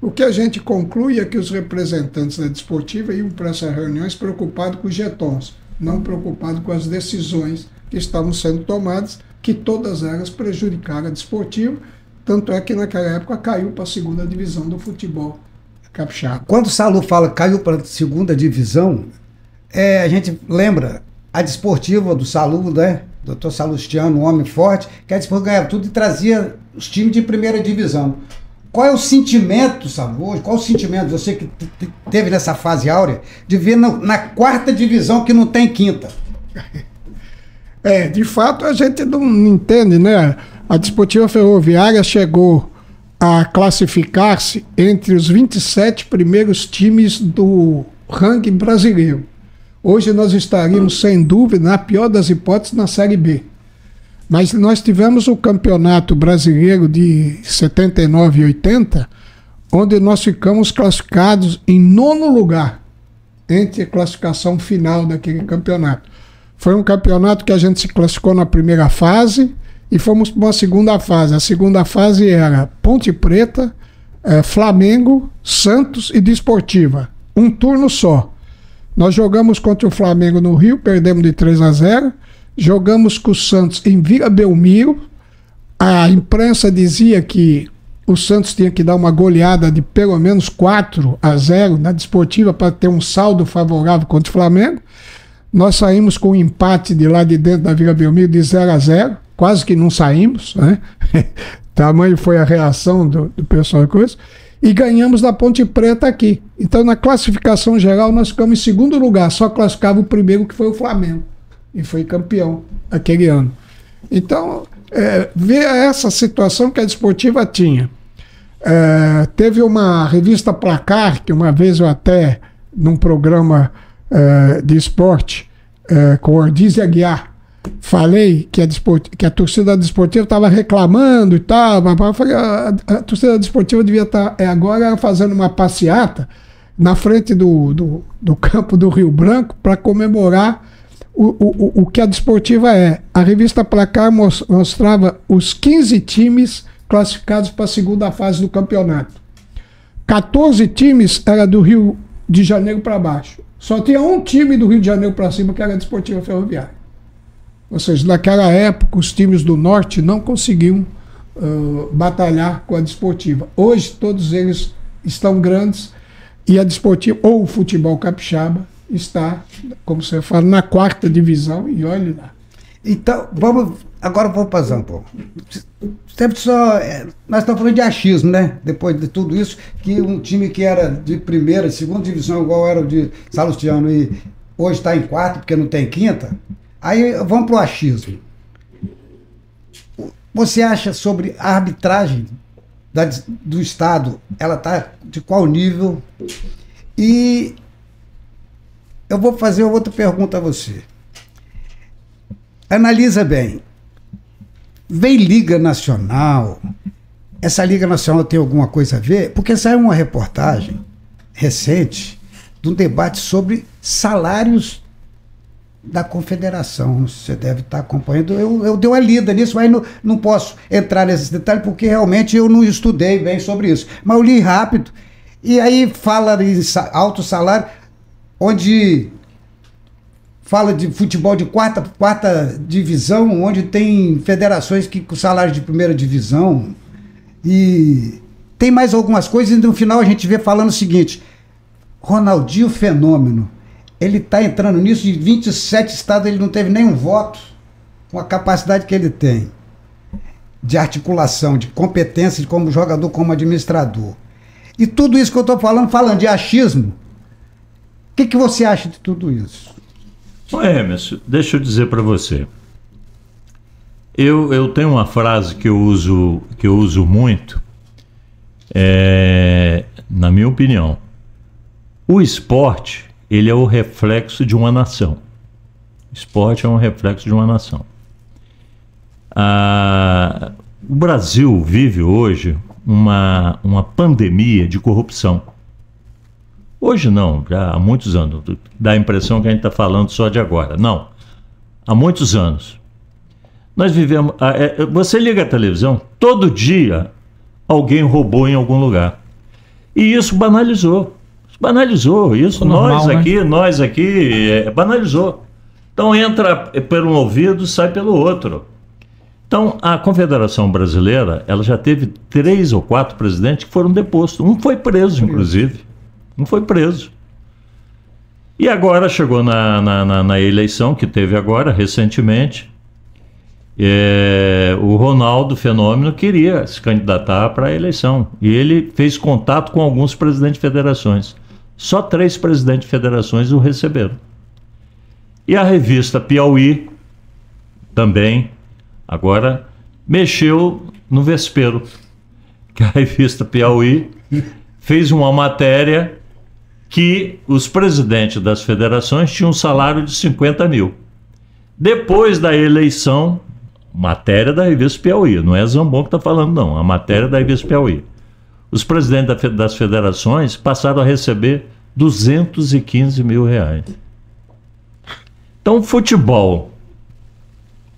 O que a gente conclui é que os representantes da Desportiva iam para essas reuniões preocupados com os jetons, não preocupados com as decisões que estavam sendo tomadas, que todas elas prejudicaram a Desportiva, tanto é que naquela época caiu para a 2ª divisão do futebol capixaba. Quando o Salu fala caiu para a 2ª divisão, a gente lembra a Desportiva do Salu, né? Dr. Salustiano, um homem forte, que a Desportiva ganhava tudo e trazia os times de 1ª divisão. Qual é o sentimento, Salu, qual o sentimento, você que teve nessa fase áurea, de ver na 4ª divisão que não tem 5ª? De fato, a gente não entende, né? A Desportiva Ferroviária chegou a classificar-se entre os 27 primeiros times do ranking brasileiro. Hoje nós estaríamos, sem dúvida, na pior das hipóteses, na Série B. Mas nós tivemos o Campeonato Brasileiro de 79 e 80, onde nós ficamos classificados em 9º lugar, entre a classificação final daquele campeonato. Foi um campeonato que a gente se classificou na primeira fase e fomos para uma segunda fase. A segunda fase era Ponte Preta, Flamengo, Santos e Desportiva. Um turno só. Nós jogamos contra o Flamengo no Rio, perdemos de 3-0. Jogamos com o Santos em Vila Belmiro. A imprensa dizia que o Santos tinha que dar uma goleada de pelo menos 4-0 na Desportiva para ter um saldo favorável contra o Flamengo. Nós saímos com um empate de lá de dentro da Vila Belmiro de 0-0, quase que não saímos, né? Tamanho foi a reação do pessoal e coisa. E ganhamos da Ponte Preta aqui. Então, na classificação geral, nós ficamos em 2º lugar, só classificava o primeiro, que foi o Flamengo. E foi campeão aquele ano. Então, ver essa situação que a Desportiva tinha. Teve uma revista Placar, que uma vez eu até, num programa de esporte, com Ordiz e Aguiar, falei que a torcida Desportiva estava reclamando e tal. Eu falei, a torcida Desportiva devia estar agora fazendo uma passeata na frente do campo do Rio Branco para comemorar o que a Desportiva é. A revista Placar mostrava os 15 times classificados para a 2ª fase do campeonato. 14 times era do Rio de Janeiro para baixo. Só tinha um time do Rio de Janeiro para cima, que era a Desportiva Ferroviária. Ou seja, naquela época os times do Norte não conseguiam batalhar com a Desportiva. Hoje todos eles estão grandes e a Desportiva, ou o futebol capixaba, está, como você fala, na 4ª divisão, e olha lá. Então, agora vamos para Zampo. Nós estamos falando de achismo, né? Depois de tudo isso, que um time que era de 1ª, 2ª divisão, igual era o de Salustiano, e hoje está em 4ª, porque não tem 5ª, aí vamos para o achismo. Você acha sobre a arbitragem do Estado, ela está de qual nível? E eu vou fazer outra pergunta a você. Analisa bem. Vem Liga Nacional. Essa Liga Nacional tem alguma coisa a ver? Porque saiu uma reportagem recente de um debate sobre salários da confederação. Você deve estar acompanhando. Eu dei uma lida nisso, mas não posso entrar nesses detalhes porque realmente eu não estudei bem sobre isso. Mas eu li rápido. E aí fala em alto salário, onde fala de futebol de quarta divisão, onde tem federações que com salário de primeira divisão. E tem mais algumas coisas, e no final a gente vê falando o seguinte: Ronaldinho Fenômeno, ele está entrando nisso, de 27 estados ele não teve nenhum voto, com a capacidade que ele tem de articulação, de competência, de como jogador, como administrador. E tudo isso que eu estou falando de achismo, o que você acha de tudo isso? Emerson, deixa eu dizer para você. Eu tenho uma frase que eu uso muito, na minha opinião. O esporte, ele é o reflexo de uma nação. O esporte é um reflexo de uma nação. O Brasil vive hoje uma pandemia de corrupção. Hoje não, já há muitos anos. Dá a impressão que a gente está falando só de agora. Não, há muitos anos. Nós vivemos... Você liga a televisão, todo dia alguém roubou em algum lugar. E isso banalizou. Banalizou isso. Normal, nós aqui, banalizou. Então entra por um ouvido, sai pelo outro. Então a Confederação Brasileira, ela já teve 3 ou 4 presidentes que foram depostos. Um foi preso, inclusive. Não foi preso. E agora chegou na eleição que teve agora, recentemente, o Ronaldo Fenômeno queria se candidatar para a eleição. E ele fez contato com alguns presidentes de federações. Só 3 presidentes de federações o receberam. E a revista Piauí também, agora, mexeu no vespeiro. Que a revista Piauí fez uma matéria que os presidentes das federações tinham um salário de 50 mil. Depois da eleição, matéria da revista Piauí, não é Zambon que está falando não, a matéria da revista Piauí. Os presidentes das federações passaram a receber 215 mil reais. Então o futebol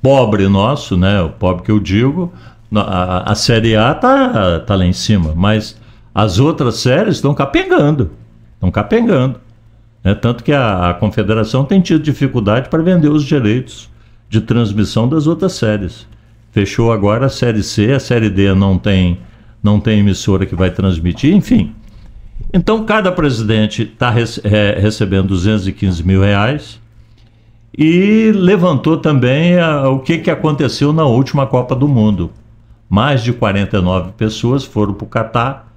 pobre nosso, né, o pobre que eu digo, a Série A tá lá em cima, mas as outras séries estão capengando. Né? Tanto que a Confederação tem tido dificuldade para vender os direitos de transmissão das outras séries. Fechou agora a Série C, a Série D não tem emissora que vai transmitir, enfim. Então cada presidente está recebendo 215 mil reais e levantou também o que aconteceu na última Copa do Mundo. Mais de 49 pessoas foram para o Catar,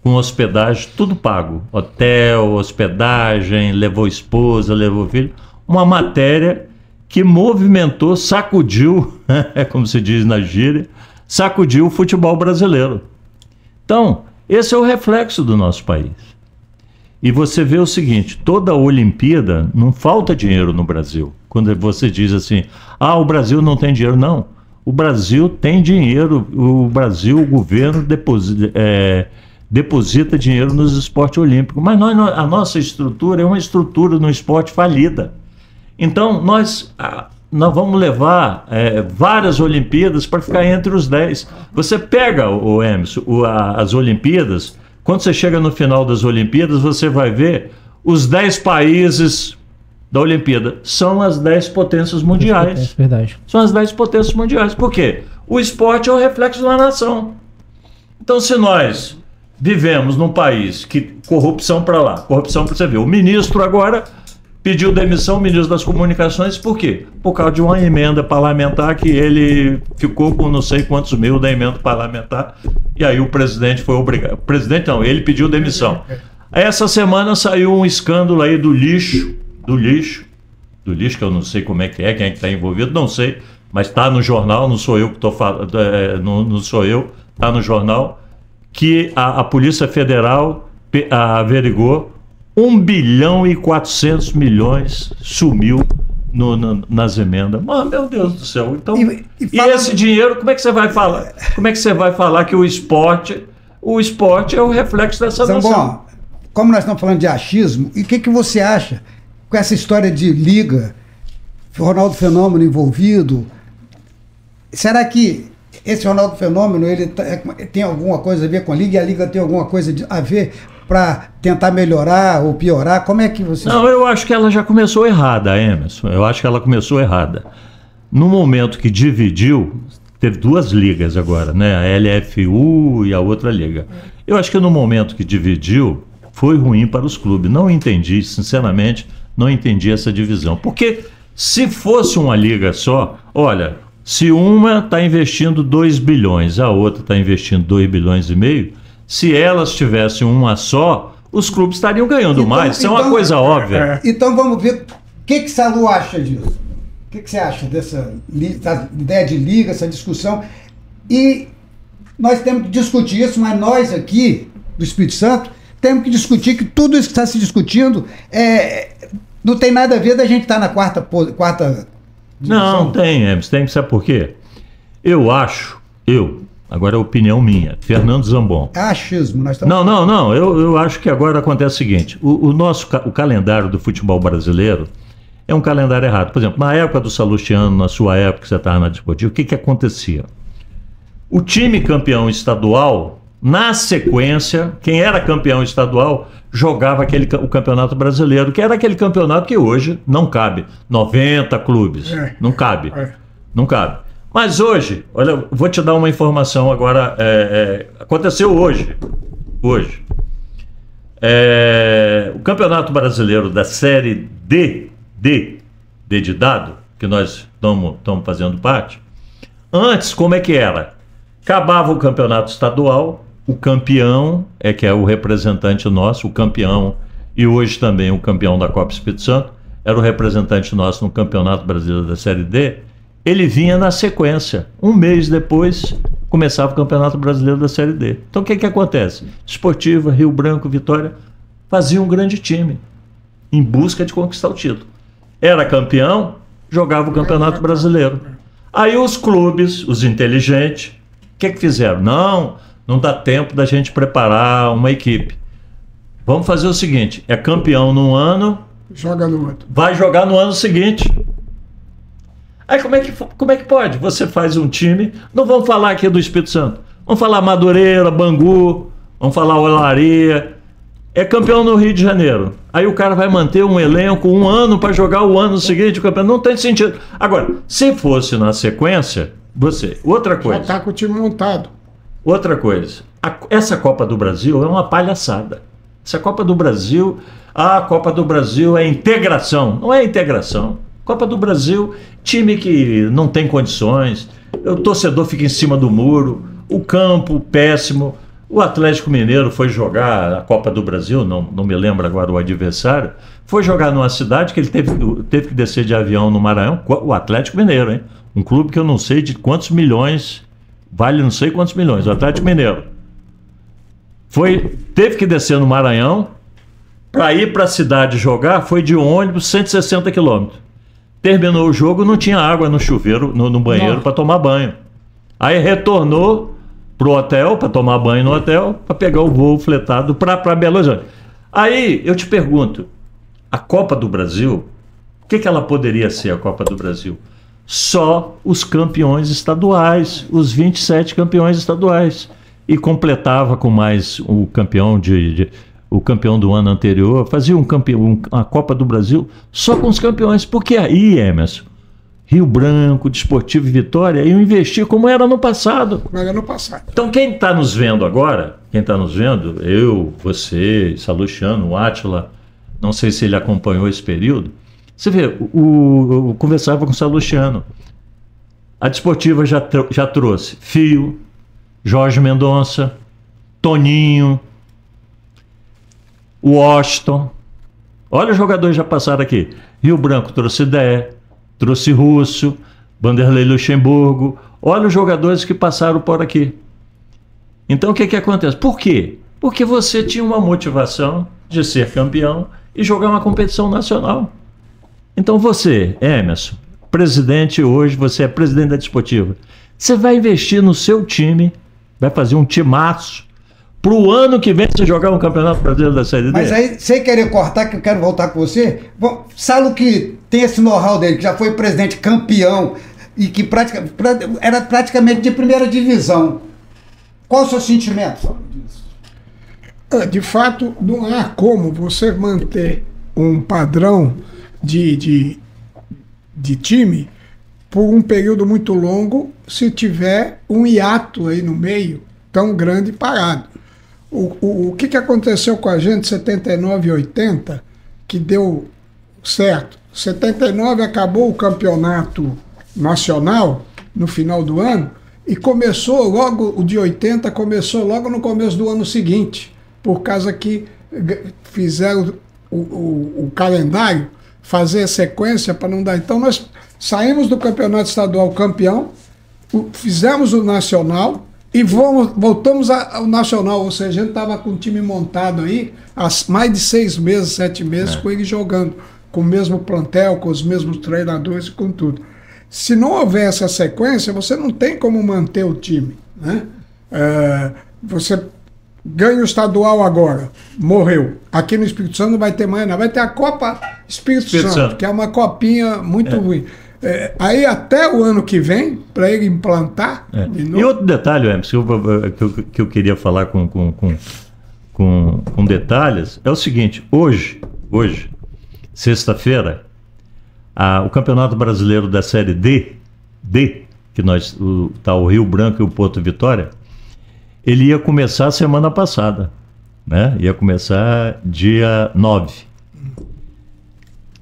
com hospedagem, tudo pago. Hotel, hospedagem, levou esposa, levou filho. Uma matéria que movimentou, sacudiu, como se diz na gíria, sacudiu o futebol brasileiro. Então, esse é o reflexo do nosso país. E você vê o seguinte, toda a Olimpíada, não falta dinheiro no Brasil. Quando você diz assim, o Brasil não tem dinheiro. Não, o Brasil tem dinheiro. O Brasil, o governo deposita dinheiro nos esportes olímpicos, mas a nossa estrutura é uma estrutura no esporte falida. Então nós vamos levar várias Olimpíadas para ficar entre os 10. Você pega, o Emerson, as Olimpíadas, quando você chega no final das Olimpíadas, você vai ver os 10 países da Olimpíada. São as 10 potências mundiais. É verdade. São as 10 potências mundiais. Por quê? O esporte é o reflexo de uma nação. Então se nós vivemos num país que corrupção para lá, corrupção para você ver. O ministro agora pediu demissão, o ministro das Comunicações, por quê? Por causa de uma emenda parlamentar que ele ficou com não sei quantos mil da emenda parlamentar, e aí o presidente foi obrigado. O presidente não, ele pediu demissão. Essa semana saiu um escândalo aí do lixo, que eu não sei como é, quem é que está envolvido, não sei, mas está no jornal, não sou eu que estou falando, não sou eu, está no jornal, que a Polícia Federal averigou 1 bilhão e 400 milhões sumiu nas emendas. Meu Deus do céu. Então, e esse dinheiro, como é que você vai falar? Como é que você vai falar que o esporte é o reflexo dessa nação? Bom, como nós estamos falando de achismo, e o que você acha com essa história de liga Ronaldo Fenômeno envolvido. Será que esse Ronaldo Fenômeno ele tem alguma coisa a ver com a Liga e a Liga tem alguma coisa a ver para tentar melhorar ou piorar? Como é que você... Não, eu acho que ela já começou errada, Emerson. Eu acho que ela começou errada. No momento que dividiu, teve duas ligas agora, né? A LFU e a outra liga. Eu acho que no momento que dividiu, foi ruim para os clubes. Não entendi, sinceramente, não entendi essa divisão. Porque se fosse uma liga só, olha, se uma está investindo 2 bilhões, a outra está investindo 2 bilhões e meio, se elas tivessem uma só, os clubes estariam ganhando mais. Isso é uma coisa óbvia. Então vamos ver o que Salu acha disso. O que você acha dessa ideia de liga, essa discussão? E nós temos que discutir isso, mas nós aqui, do Espírito Santo, temos que discutir que tudo isso que está se discutindo não tem nada a ver da gente estar na quarta divisão. Não, tem, Emerson. Tem que saber por quê? Eu acho, agora é opinião minha, Fernando Zambon. Achismo, nós estamos... Não, eu acho que agora acontece o seguinte, o calendário do futebol brasileiro é um calendário errado. Por exemplo, na época do Salustiano, na sua época que você estava na Desportiva, o que acontecia? O time campeão estadual, na sequência, quem era campeão estadual jogava o campeonato brasileiro, que era aquele campeonato que hoje não cabe. 90 clubes. Não cabe. Não cabe. Mas hoje, olha, vou te dar uma informação agora. Aconteceu hoje. O campeonato brasileiro da série D de dado, que nós estamos fazendo parte, antes como é que era? Acabava o campeonato estadual, o campeão, que é o representante nosso, o campeão, e hoje também o campeão da Copa Espírito Santo, era o representante nosso no Campeonato Brasileiro da Série D, ele vinha na sequência. Um mês depois, começava o Campeonato Brasileiro da Série D. Então o que acontece? Desportiva, Rio Branco, Vitória, fazia um grande time, em busca de conquistar o título. Era campeão, jogava o Campeonato Brasileiro. Aí os clubes, os inteligentes, o que fizeram? Não dá tempo da gente preparar uma equipe. Vamos fazer o seguinte, é campeão num ano, joga no outro. Vai jogar no ano seguinte. Aí como é que pode? Você faz um time, não vamos falar aqui do Espírito Santo, vamos falar Madureira, Bangu, vamos falar Olaria. É campeão no Rio de Janeiro. Aí o cara vai manter um elenco um ano para jogar o ano seguinte o campeonato. Não tem sentido. Agora, se fosse na sequência, outra coisa. Já está com o time montado. Outra coisa. Essa Copa do Brasil é uma palhaçada. Essa Copa do Brasil, a Copa do Brasil é integração. Não é integração. Copa do Brasil, time que não tem condições, o torcedor fica em cima do muro, o campo péssimo. O Atlético Mineiro foi jogar a Copa do Brasil, não me lembro agora o adversário, foi jogar numa cidade que ele teve que descer de avião no Maranhão, o Atlético Mineiro, hein? Um clube que eu não sei de quantos milhões, vale não sei quantos milhões, o Atlético Mineiro. Teve que descer no Maranhão, para ir para a cidade jogar, foi de ônibus 160 quilômetros. Terminou o jogo, não tinha água no chuveiro, no banheiro para tomar banho. Aí retornou pro hotel, para tomar banho no hotel, para pegar o voo fletado para Belo Horizonte. Aí eu te pergunto, a Copa do Brasil, o que ela poderia ser, a Copa do Brasil? Só os campeões estaduais, os 27 campeões estaduais. E completava com mais o campeão o campeão do ano anterior, fazia a Copa do Brasil só com os campeões. Porque aí, Emerson, Rio Branco, Desportivo e Vitória, iam investir como era no passado. Então quem está nos vendo agora, eu, você, Salustiano, o Átila, não sei se ele acompanhou esse período, você vê, eu conversava com o Salustiano, a Desportiva já trouxe Fio, Jorge Mendonça, Toninho, Washington, olha os jogadores já passaram aqui, Rio Branco trouxe Dé, trouxe Russo, Vanderlei Luxemburgo. Olha os jogadores que passaram por aqui. Então o que acontece? Por quê? Porque você tinha uma motivação de ser campeão e jogar uma competição nacional. Então você, Emerson, presidente hoje, você é presidente da Desportiva. Você vai investir no seu time, vai fazer um timaço pro ano que vem você jogar um Campeonato Brasileiro da Série D? Mas aí, sem querer cortar, que eu quero voltar com você, Saulo que tem esse know-how dele, que já foi presidente campeão e que era praticamente de primeira divisão. Qual o seu sentimento, Saulo? De fato, não há como você manter um padrão de time por um período muito longo se tiver um hiato aí no meio tão grande parado. O que aconteceu com a gente em 79 e 80 que deu certo? 79 acabou o campeonato nacional no final do ano e começou logo, o de 80 começou logo no começo do ano seguinte, por causa que fizeram o calendário fazer a sequência para não dar. Então nós saímos do campeonato estadual campeão, fizemos o nacional e voltamos ao nacional, ou seja, a gente estava com o time montado aí há mais de 6 meses, 7 meses com ele jogando, com o mesmo plantel, com os mesmos treinadores e com tudo. Se não houver essa sequência, você não tem como manter o time, né? Você ganha o estadual agora, morreu. Aqui no Espírito Santo não vai ter mais nada. Vai ter a Copa Espírito Santo, que é uma copinha muito ruim. Aí até o ano que vem, para ele implantar de novo. E outro detalhe, Emerson, que eu queria falar com detalhes, é o seguinte, hoje sexta-feira, o Campeonato Brasileiro da Série D, que tá o Rio Branco e o Porto Vitória, ele ia começar semana passada, né? Ia começar dia 9.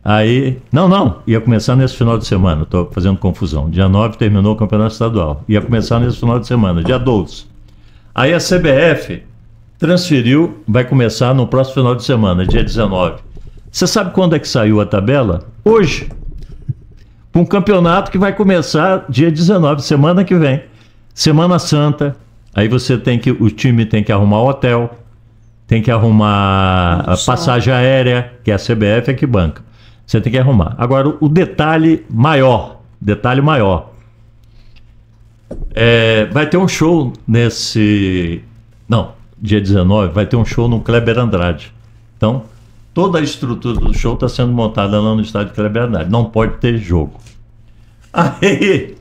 Aí, ia começar nesse final de semana, estou fazendo confusão. Dia 9 terminou o campeonato estadual. Ia começar nesse final de semana, dia 12. Aí a CBF transferiu, vai começar no próximo final de semana, dia 19. Você sabe quando é que saiu a tabela? Hoje. Para um campeonato que vai começar dia 19, semana que vem. Semana Santa. Aí o time tem que arrumar hotel, tem que arrumar a passagem aérea, que a CBF é que banca. Você tem que arrumar. Agora, o detalhe maior, vai ter um show dia 19, vai ter um show no Kleber Andrade. Então, toda a estrutura do show está sendo montada lá no estádio Kleber Andrade. Não pode ter jogo. Aí,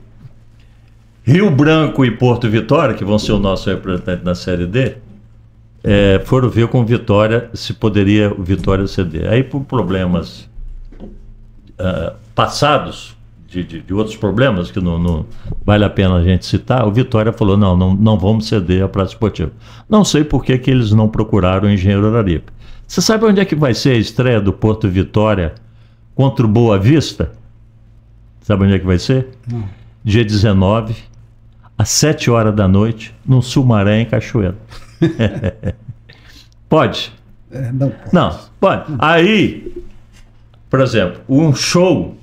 Rio Branco e Porto Vitória, que vão ser o nosso representante na Série D, foram ver com Vitória se poderia o Vitória ceder. Aí, por problemas passados, de outros problemas que não vale a pena a gente citar, o Vitória falou, não vamos ceder a Praça Esportiva. Não sei por que eles não procuraram o Engenheiro Araripe. Você sabe onde é que vai ser a estreia do Porto Vitória contra o Boa Vista? Sabe onde é que vai ser? Dia 19, às 7 horas da noite, no Sumaré, em Cachoeira. Pode? Não pode. Não, pode. Aí, por exemplo, um show,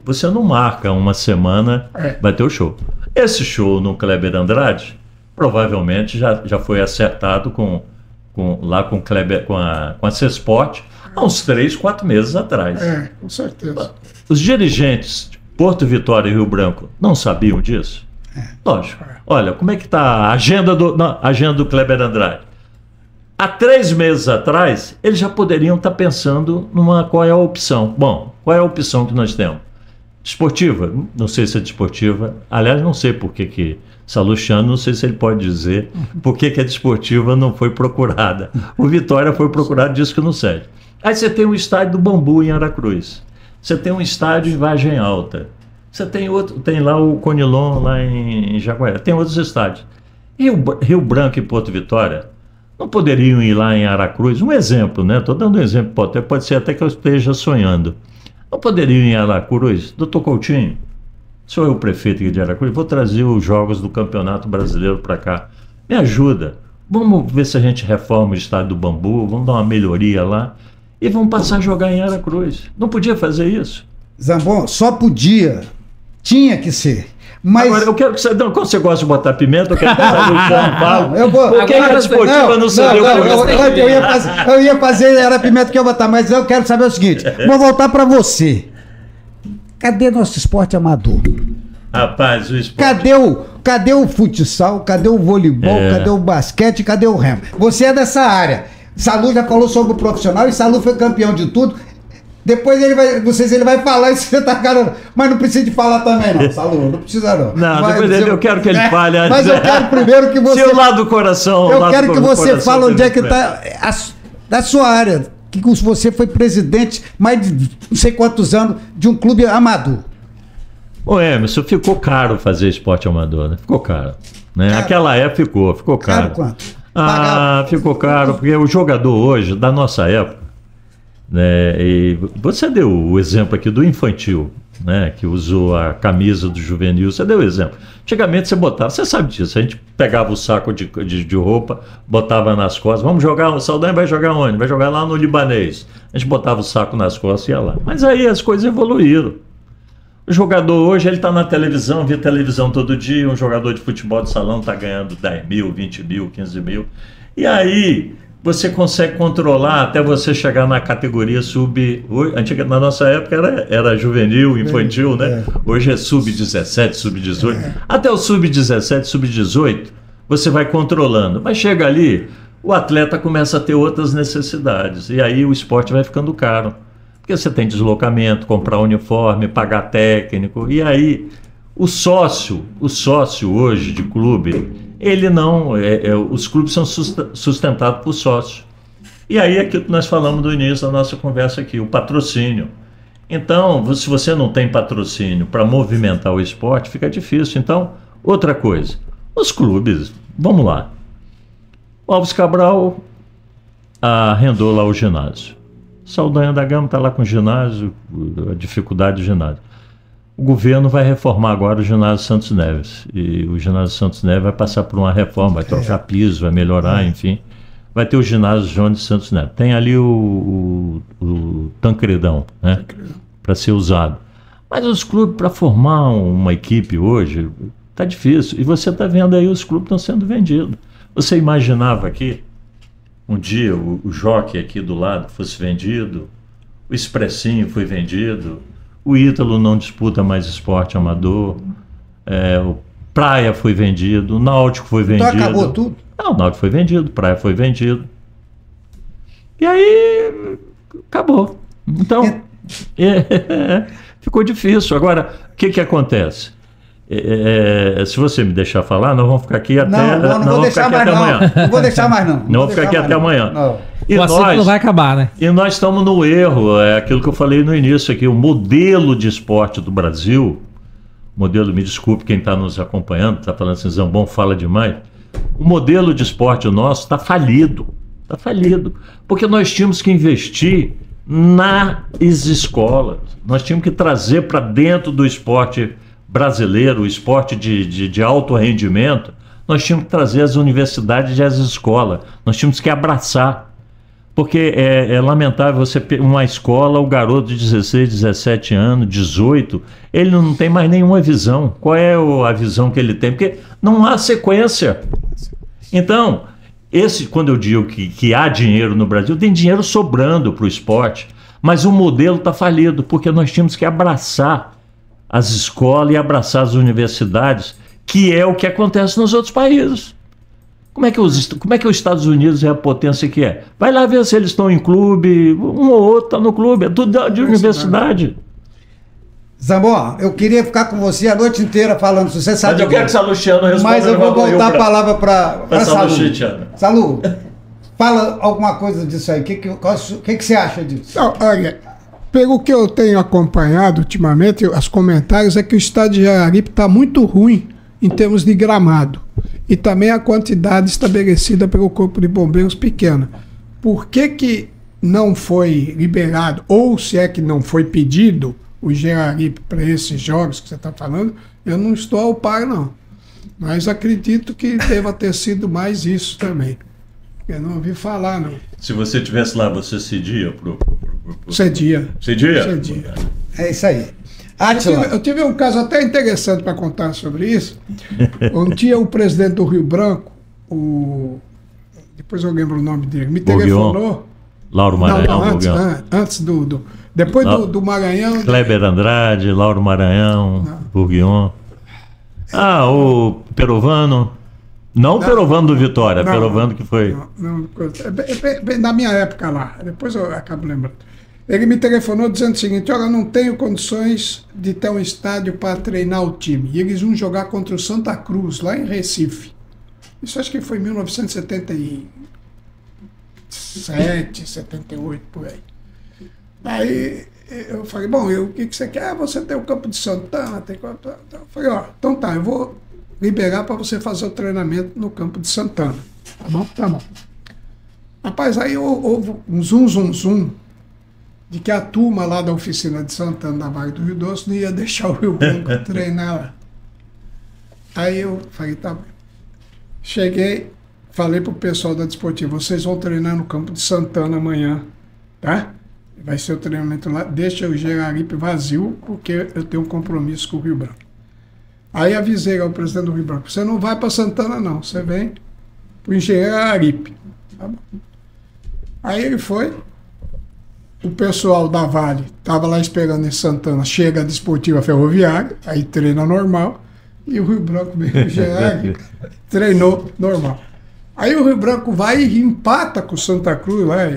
você não marca uma semana, vai ter o show. Esse show no Kleber Andrade, provavelmente já foi acertado lá com a CESPORT há uns 3, 4 meses atrás. Com certeza. Os dirigentes de Porto Vitória e Rio Branco não sabiam disso? Lógico. Olha, como é que está a agenda do Kleber Andrade? Há 3 meses atrás, eles já poderiam estar pensando qual é a opção. Bom, qual é a opção que nós temos? Desportiva? Não sei se é desportiva. Aliás, não sei por que Salustiano, não sei se ele pode dizer por que a desportiva não foi procurada. O Vitória foi procurado, disse que não serve. Aí você tem o estádio do Bambu em Aracruz. Você tem um estádio em Vargem Alta. Você tem lá o Conilon, lá em Jaguaré. Tem outros estádios. Rio Branco e Porto Vitória não poderiam ir lá em Aracruz? Um exemplo, né? Estou dando um exemplo, pode ser até que eu esteja sonhando. Não poderiam ir em Aracruz? Doutor Coutinho, sou eu o prefeito aqui de Aracruz, vou trazer os jogos do Campeonato Brasileiro para cá. Me ajuda. Vamos ver se a gente reforma o estádio do Bambu, vamos dar uma melhoria lá e vamos passar a jogar em Aracruz. Não podia fazer isso? Zambon, só podia. Tinha que ser. Mas... Agora, eu quero que você... Quando você gosta de botar pimenta, eu quero que você eu vou... Por que a desportiva não cedeu? Eu ia fazer, era pimenta que eu ia botar, mas eu quero saber o seguinte. Vou voltar para você. Cadê nosso esporte amador? Rapaz, o esporte... Cadê o futsal? Cadê o voleibol? Cadê o basquete? Cadê o remo? Você é dessa área. Salu já falou sobre o profissional e Salu foi campeão de tudo. Depois ele vai falar e você tá caramba. Mas não precisa de falar também, não, Salu. Não precisa, não. Não, depois eu quero que ele fale. Mas eu quero primeiro que você. Seu lado do coração. Eu quero que você fale onde é que está a sua área. Que você foi presidente mais de não sei quantos anos de um clube amador. Ô Emerson, ficou caro fazer esporte amador, né? Ficou caro. Né? Naquela época ficou caro. Caro quanto? Ficou caro, porque o jogador hoje, da nossa época, né, e você deu o exemplo aqui do infantil, né, que usou a camisa do juvenil, você deu o exemplo. Antigamente você botava, você sabe disso, a gente pegava o saco de roupa, botava nas costas, vamos jogar, o Saldanha vai jogar onde? Vai jogar lá no Libanês. A gente botava o saco nas costas e ia lá. Mas aí as coisas evoluíram. O jogador hoje, ele está na televisão, vê televisão todo dia, um jogador de futebol de salão está ganhando 10 mil, 20 mil, 15 mil. E você consegue controlar até você chegar na categoria sub... Na nossa época era juvenil, infantil, né? Hoje é sub-17, sub-18. Até o sub-17, sub-18, você vai controlando. Mas chega ali, o atleta começa a ter outras necessidades. E aí o esporte vai ficando caro. Porque você tem deslocamento, comprar uniforme, pagar técnico. E aí o sócio hoje de clube, ele não... os clubes são sustentados por sócio. E aí é aquilo que nós falamos no início da nossa conversa aqui, o patrocínio. Então, se você não tem patrocínio para movimentar o esporte, fica difícil. Então, outra coisa, os clubes, vamos lá. O Alves Cabral arrendou lá o ginásio. Saldanha da Gama está lá com o ginásio, a dificuldade do ginásio. O governo vai reformar agora o ginásio Santos Neves. E o ginásio Santos Neves vai passar por uma reforma, vai trocar piso, vai melhorar, enfim. Vai ter o ginásio João de Santos Neves. Tem ali o Tancredão, né? Para ser usado. Mas os clubes, para formar uma equipe hoje, está difícil. E você está vendo aí, os clubes estão sendo vendidos. Você imaginava aqui, um dia, o Jockey aqui do lado fosse vendido, o Expressinho foi vendido, o Ítalo não disputa mais esporte amador, o Praia foi vendido, o Náutico foi vendido. Então acabou tudo? Não, o Náutico foi vendido, o Praia foi vendido. E aí, acabou. Então, ficou difícil. Agora, o que acontece? Se você me deixar falar, nós vamos ficar aqui até não vou deixar mais amanhã. Não vou deixar mais não. Não vamos ficar aqui até amanhã. E o assunto não vai acabar, né? E nós estamos no erro, é aquilo que eu falei no início aqui, o modelo de esporte do Brasil, me desculpe quem está nos acompanhando, está falando assim, Zambon fala demais, o modelo de esporte nosso está falido, porque nós tínhamos que investir nas escolas, nós tínhamos que trazer para dentro do esporte brasileiro, o esporte de alto rendimento, nós tínhamos que trazer as universidades e as escolas, nós tínhamos que abraçar, porque é lamentável você uma escola, o garoto de 16, 17 anos, 18, ele não tem mais nenhuma visão. Qual é a visão que ele tem? Porque não há sequência. Então, quando eu digo que há dinheiro no Brasil, tem dinheiro sobrando para o esporte, mas o modelo está falido, porque nós tínhamos que abraçar as escolas e abraçar as universidades, que é o que acontece nos outros países. Como é que os Estados Unidos é a potência que é? Vai lá ver se eles estão em clube, um ou outro está no clube, é tudo de universidade. Zambon, eu queria ficar com você a noite inteira falando, se você sabe... Mas eu quero que Salustiano responda. Mas eu vou voltar a palavra para Salu. Salu, fala alguma coisa disso aí, o que você acha disso? Não, olha... Pelo que eu tenho acompanhado ultimamente, os comentários é que o estádio de Araripe está muito ruim em termos de gramado. E também a quantidade estabelecida pelo Corpo de Bombeiros pequena. Por que não foi liberado, ou se é que não foi pedido o Geraripe para esses jogos que você está falando, eu não estou ao par, não. Mas acredito que deva ter sido mais isso também. Eu não ouvi falar, não. Se você estivesse lá, você cedia pro... Cedia. Cedia? Cedia. É isso aí. Eu tive um caso até interessante para contar sobre isso. Um dia o presidente do Rio Branco, depois eu lembro o nome dele, me telefonou. Lauro Maranhão. Antes depois do Maranhão. Kleber Andrade, Lauro Maranhão, Bourguignon. O Perovano. Não o Perovano do Vitória, Não, Perovano que foi. Bem na minha época lá, depois eu acabo lembrando. Ele me telefonou dizendo o seguinte: olha, não tenho condições de ter um estádio para treinar o time. E eles vão jogar contra o Santa Cruz, lá em Recife. Isso acho que foi em 1977, 78, por aí. Aí eu falei, bom, o que você quer? Você tem o Campo de Santana, tem... Eu falei, ó, então tá, eu vou liberar para você fazer o treinamento no Campo de Santana. Tá bom? Tá bom. Rapaz, aí houve um zum de que a turma lá da oficina de Santana, da Vale do Rio Doce, não ia deixar o Rio Branco treinar lá. Aí eu falei, tá bom. Cheguei, falei pro pessoal da Desportiva, vocês vão treinar no Campo de Santana amanhã, tá? Vai ser o treinamento lá, deixa o Geraripe vazio, porque eu tenho um compromisso com o Rio Branco. Aí avisei ao presidente do Rio Branco, você não vai para Santana não, você vem pro engenheiro Geraripe. Tá bom. Aí ele foi, o pessoal da Vale estava lá esperando em Santana, chega a Desportiva Ferroviária, aí treina normal, e o Rio Branco veio Geraripe, treinou normal. Aí o Rio Branco vai e empata com o Santa Cruz lá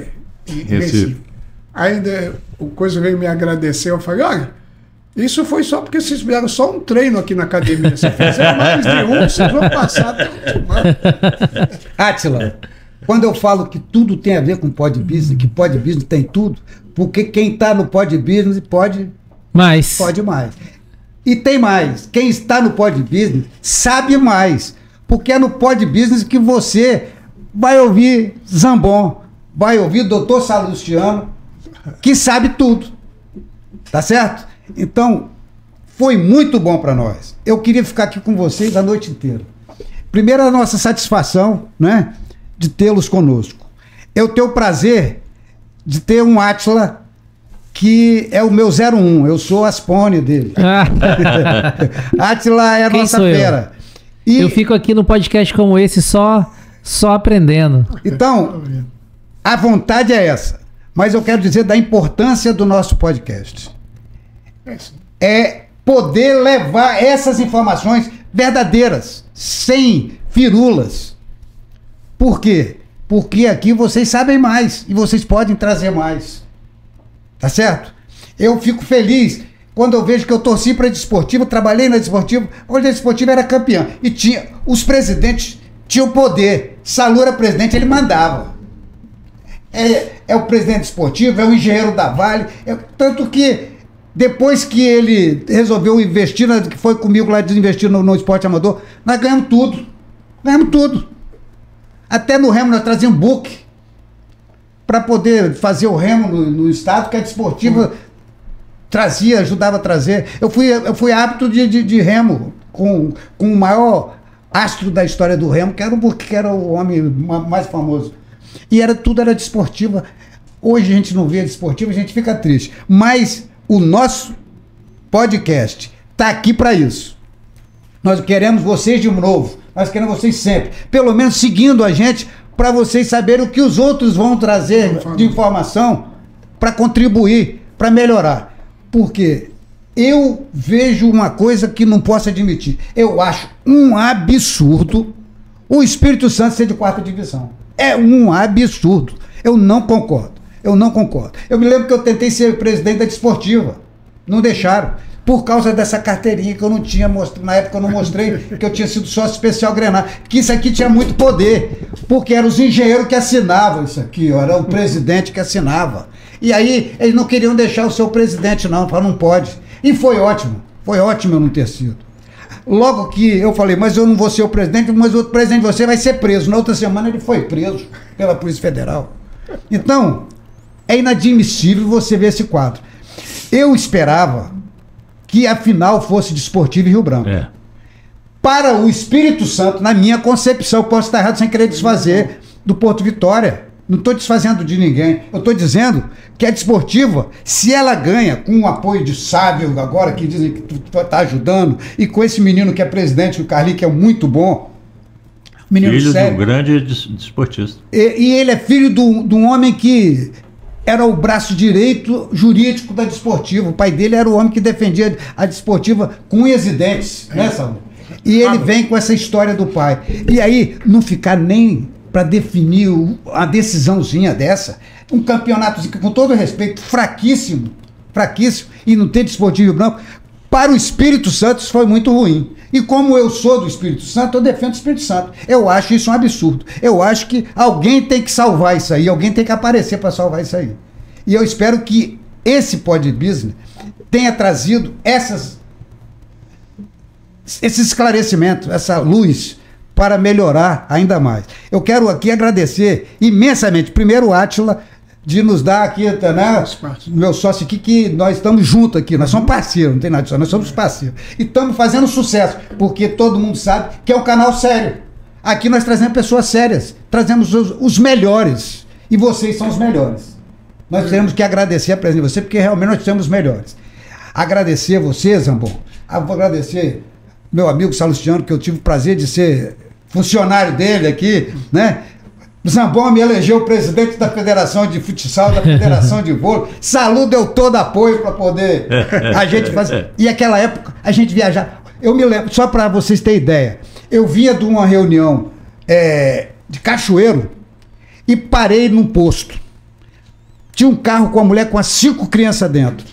em Recife. Ainda o coisa veio me agradecer, eu falei, olha, isso foi só porque vocês fizeram só um treino aqui na academia. Se fizeram mais de um, vocês vão passar até o último. Átila, quando eu falo que tudo tem a ver com pod business, que pod business tem tudo, porque quem está no pod business pode mais. E tem mais. Quem está no pod business sabe mais. Porque é no pod business que você vai ouvir Zambon, vai ouvir Dr. Salustiano, que sabe tudo. Tá certo? Então, foi muito bom para nós. Eu queria ficar aqui com vocês a noite inteira. Primeiro, a nossa satisfação, né, de tê-los conosco. Eu tenho o prazer de ter um Átila que é o meu 01. Eu sou Aspone dele. Átila é a nossa fera. E eu fico aqui no podcast como esse só aprendendo. Então, a vontade é essa. Mas eu quero dizer da importância do nosso podcast. É poder levar essas informações verdadeiras, sem firulas. Por quê? Porque aqui vocês sabem mais e vocês podem trazer mais. Tá certo? Eu fico feliz quando eu vejo que eu torci para a Desportiva, trabalhei na Desportiva, onde a Desportiva era campeã. E os presidentes tinham poder. Salu era presidente, ele mandava. É o presidente esportivo, é o engenheiro da Vale, tanto que depois que ele resolveu investir, que foi comigo lá desinvestir no esporte amador, nós ganhamos tudo. Até no remo nós trazíamos book para poder fazer o remo no estado, que a Desportiva ajudava a trazer. Eu fui árbitro de remo com o maior astro da história do remo, que era o Book, que era o homem mais famoso. E tudo era Desportiva. Hoje a gente não vê a Desportiva, a gente fica triste. Mas o nosso podcast está aqui para isso. Nós queremos vocês de novo. Nós queremos vocês sempre. Pelo menos seguindo a gente, para vocês saberem o que os outros vão trazer de informação para contribuir, para melhorar. Porque eu vejo uma coisa que não posso admitir. Eu acho um absurdo o Espírito Santo ser de 4ª divisão. É um absurdo. Eu não concordo. Eu me lembro que eu tentei ser presidente da Desportiva. Não deixaram. Por causa dessa carteirinha que eu não tinha mostrado. Na época eu não mostrei que eu tinha sido sócio especial Grenar. Que isso aqui tinha muito poder. Porque eram os engenheiros que assinavam isso aqui. Era o presidente que assinava. E aí eles não queriam deixar o seu presidente não. Falaram, não pode. E foi ótimo. Foi ótimo eu não ter sido. Logo que eu falei, mas eu não vou ser o presidente, mas o outro presidente de você vai ser preso. Na outra semana ele foi preso pela Polícia Federal. Então, é inadmissível você ver esse quadro. Eu esperava que a final fosse Desportiva e Rio Branco. Para o Espírito Santo, na minha concepção, eu posso estar errado sem querer desfazer do Porto Vitória. Não estou desfazendo de ninguém. Eu estou dizendo que a Desportiva, se ela ganha com o apoio de Sávio, agora que dizem que tu está ajudando, e com esse menino que é presidente, o Carlinhos, que é muito bom. Filho de um grande desportista. E ele é filho de um homem que era o braço direito jurídico da Desportiva. O pai dele era o homem que defendia a Desportiva com unhas e dentes, né, Saúl? E ele vem com essa história do pai. E aí, não ficar nem para definir uma decisãozinha dessa, um campeonatozinho que, com todo respeito, fraquíssimo, e não ter Desportivo Branco, para o Espírito Santo isso foi muito ruim. E como eu sou do Espírito Santo, eu defendo o Espírito Santo. Eu acho isso um absurdo. Eu acho que alguém tem que salvar isso aí, alguém tem que aparecer para salvar isso aí. E eu espero que esse Pod Business tenha trazido esse esclarecimento, essa luz, para melhorar ainda mais. Eu quero aqui agradecer imensamente, primeiro, o Átila, de nos dar aqui, né, meu sócio aqui, que nós estamos juntos aqui, nós somos parceiros, não tem nada disso, nós somos parceiros. E estamos fazendo sucesso, porque todo mundo sabe que é um canal sério. Aqui nós trazemos pessoas sérias, trazemos os melhores, e vocês são os melhores. Nós temos que agradecer a presença de você, porque realmente nós somos os melhores. Agradecer a você, Zambon, vou agradecer meu amigo Salustiano, que eu tive o prazer de ser funcionário dele aqui, né? O Zambon me elegeu presidente da Federação de Futsal, da Federação de Vôlei. Salu deu todo apoio para poder a gente fazer. E naquela época, a gente viajava. Eu me lembro, só para vocês terem ideia, eu vinha de uma reunião de Cachoeiro e parei num posto. Tinha um carro com uma mulher com as 5 crianças dentro.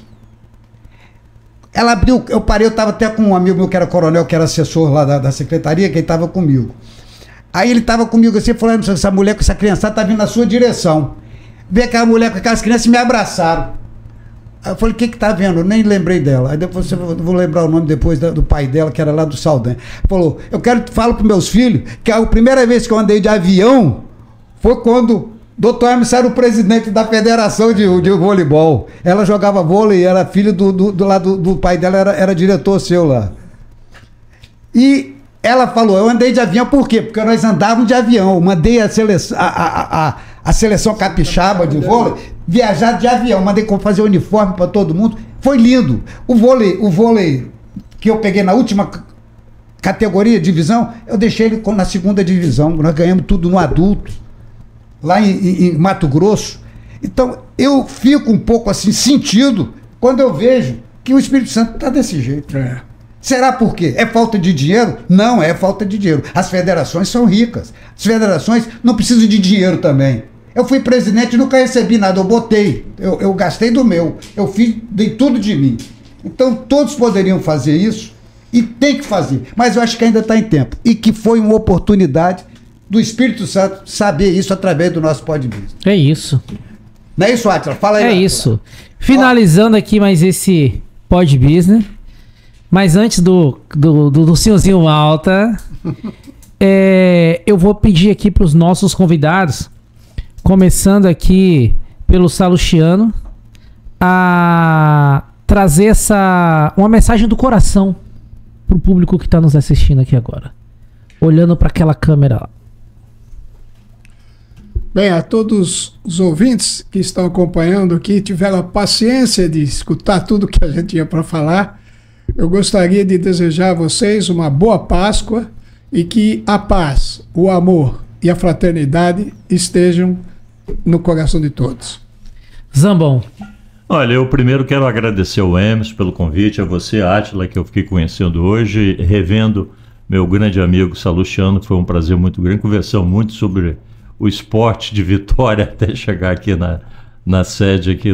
Ela abriu, eu parei, eu estava até com um amigo meu que era coronel, que era assessor lá da secretaria, que ele estava comigo. Aí ele estava comigo assim, falando, essa mulher com essa criançada está vindo na sua direção. Veio aquela mulher com aquelas crianças e me abraçaram. Aí eu falei, o que está vendo? Eu nem lembrei dela. Aí depois eu vou lembrar o nome depois do pai dela, que era lá do Saldanha. Falou, falo para meus filhos que a primeira vez que eu andei de avião foi quando Dr. Hermes era o presidente da Federação de Voleibol. Ela jogava vôlei, era filho do pai dela, era diretor seu lá. E ela falou, eu andei de avião, por quê? Porque nós andávamos de avião. Eu mandei a seleção capixaba de vôlei viajar de avião. Mandei fazer uniforme para todo mundo. Foi lindo. O vôlei que eu peguei na última categoria, divisão, eu deixei ele na segunda divisão. Nós ganhamos tudo no adulto, lá em Mato Grosso. Então, eu fico um pouco assim, sentido, quando eu vejo que o Espírito Santo está desse jeito. Será por quê? É falta de dinheiro? Não é falta de dinheiro. As federações são ricas. As federações não precisam de dinheiro também. Eu fui presidente e nunca recebi nada. Eu botei. Eu gastei do meu. Dei tudo de mim. Então, todos poderiam fazer isso e tem que fazer. Mas eu acho que ainda está em tempo. E que foi uma oportunidade do Espírito Santo saber isso através do nosso Pod Business. É isso. Não é isso, Átila? Fala aí. É Átila. isso. Finalizando aqui mais esse Pod Business. Mas antes do senhorzinho Malta, eu vou pedir aqui para os nossos convidados, começando aqui pelo Salustiano, a trazer uma mensagem do coração para o público que está nos assistindo aqui agora, olhando para aquela câmera lá. Bem, a todos os ouvintes que estão acompanhando aqui, tiveram a paciência de escutar tudo que a gente tinha para falar. Eu gostaria de desejar a vocês uma boa Páscoa e que a paz, o amor e a fraternidade estejam no coração de todos. Zambon. Olha, eu primeiro quero agradecer ao Emerson pelo convite, a você, Átila, que eu fiquei conhecendo hoje, revendo meu grande amigo Salustiano, foi um prazer muito grande, conversamos muito sobre o esporte de Vitória até chegar aqui na sede aqui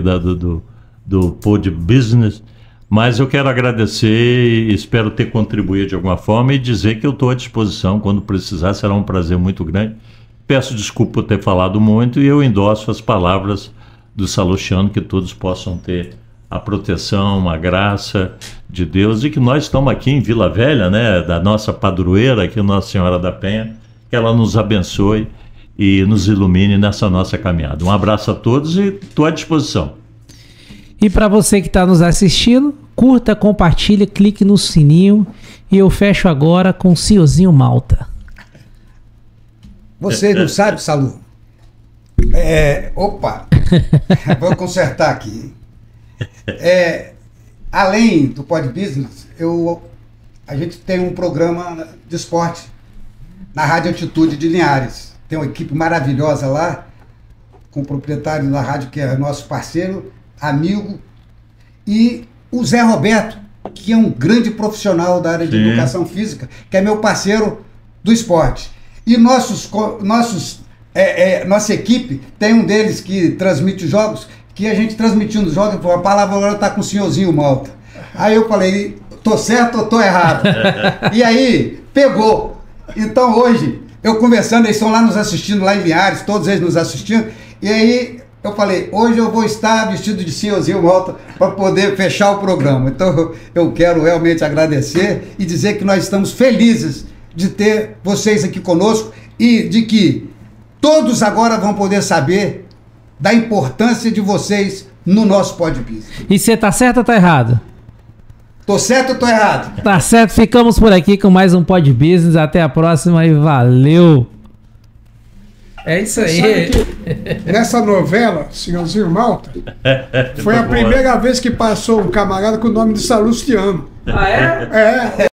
do Pod Business. Mas eu quero agradecer e espero ter contribuído de alguma forma e dizer que eu estou à disposição quando precisar, será um prazer muito grande. Peço desculpa por ter falado muito e eu endosso as palavras do Salustiano, que todos possam ter a proteção, a graça de Deus e que nós estamos aqui em Vila Velha, né, da nossa padroeira aqui, Nossa Senhora da Penha, que ela nos abençoe e nos ilumine nessa nossa caminhada. Um abraço a todos e estou à disposição. E para você que está nos assistindo, curta, compartilha, clique no sininho e eu fecho agora com o senhorzinho Malta. Você não sabe, Salu? Opa! Vou consertar aqui. Além do Pod Business, a gente tem um programa de esporte na Rádio Altitude de Linhares. Tem uma equipe maravilhosa lá, com o proprietário da rádio, que é nosso parceiro, amigo, e o Zé Roberto, que é um grande profissional da área de Sim. educação física, que é meu parceiro do esporte. E nossa equipe, tem um deles que transmite os jogos, que a gente transmitindo os jogos, a palavra agora está com o senhorzinho Malta. Aí eu falei, tô certo ou tô errado? E aí, pegou. Então hoje, eu conversando, eles estão lá nos assistindo, lá em Linhares, todos eles nos assistindo, e aí eu falei, hoje eu vou estar vestido de senhorzinho Malta para poder fechar o programa. Então eu quero realmente agradecer e dizer que nós estamos felizes de ter vocês aqui conosco e de que todos agora vão poder saber da importância de vocês no nosso Podbiz. E você tá certo ou tá errado? Tô certo ou tô errado? Tá certo, ficamos por aqui com mais um Pod Business. Até a próxima e valeu! É isso Sabe aí. que nessa novela, Senhorzinho Malta, foi a Boa. primeira vez que passou um camarada com o nome de Salustiano. Ah, é? É.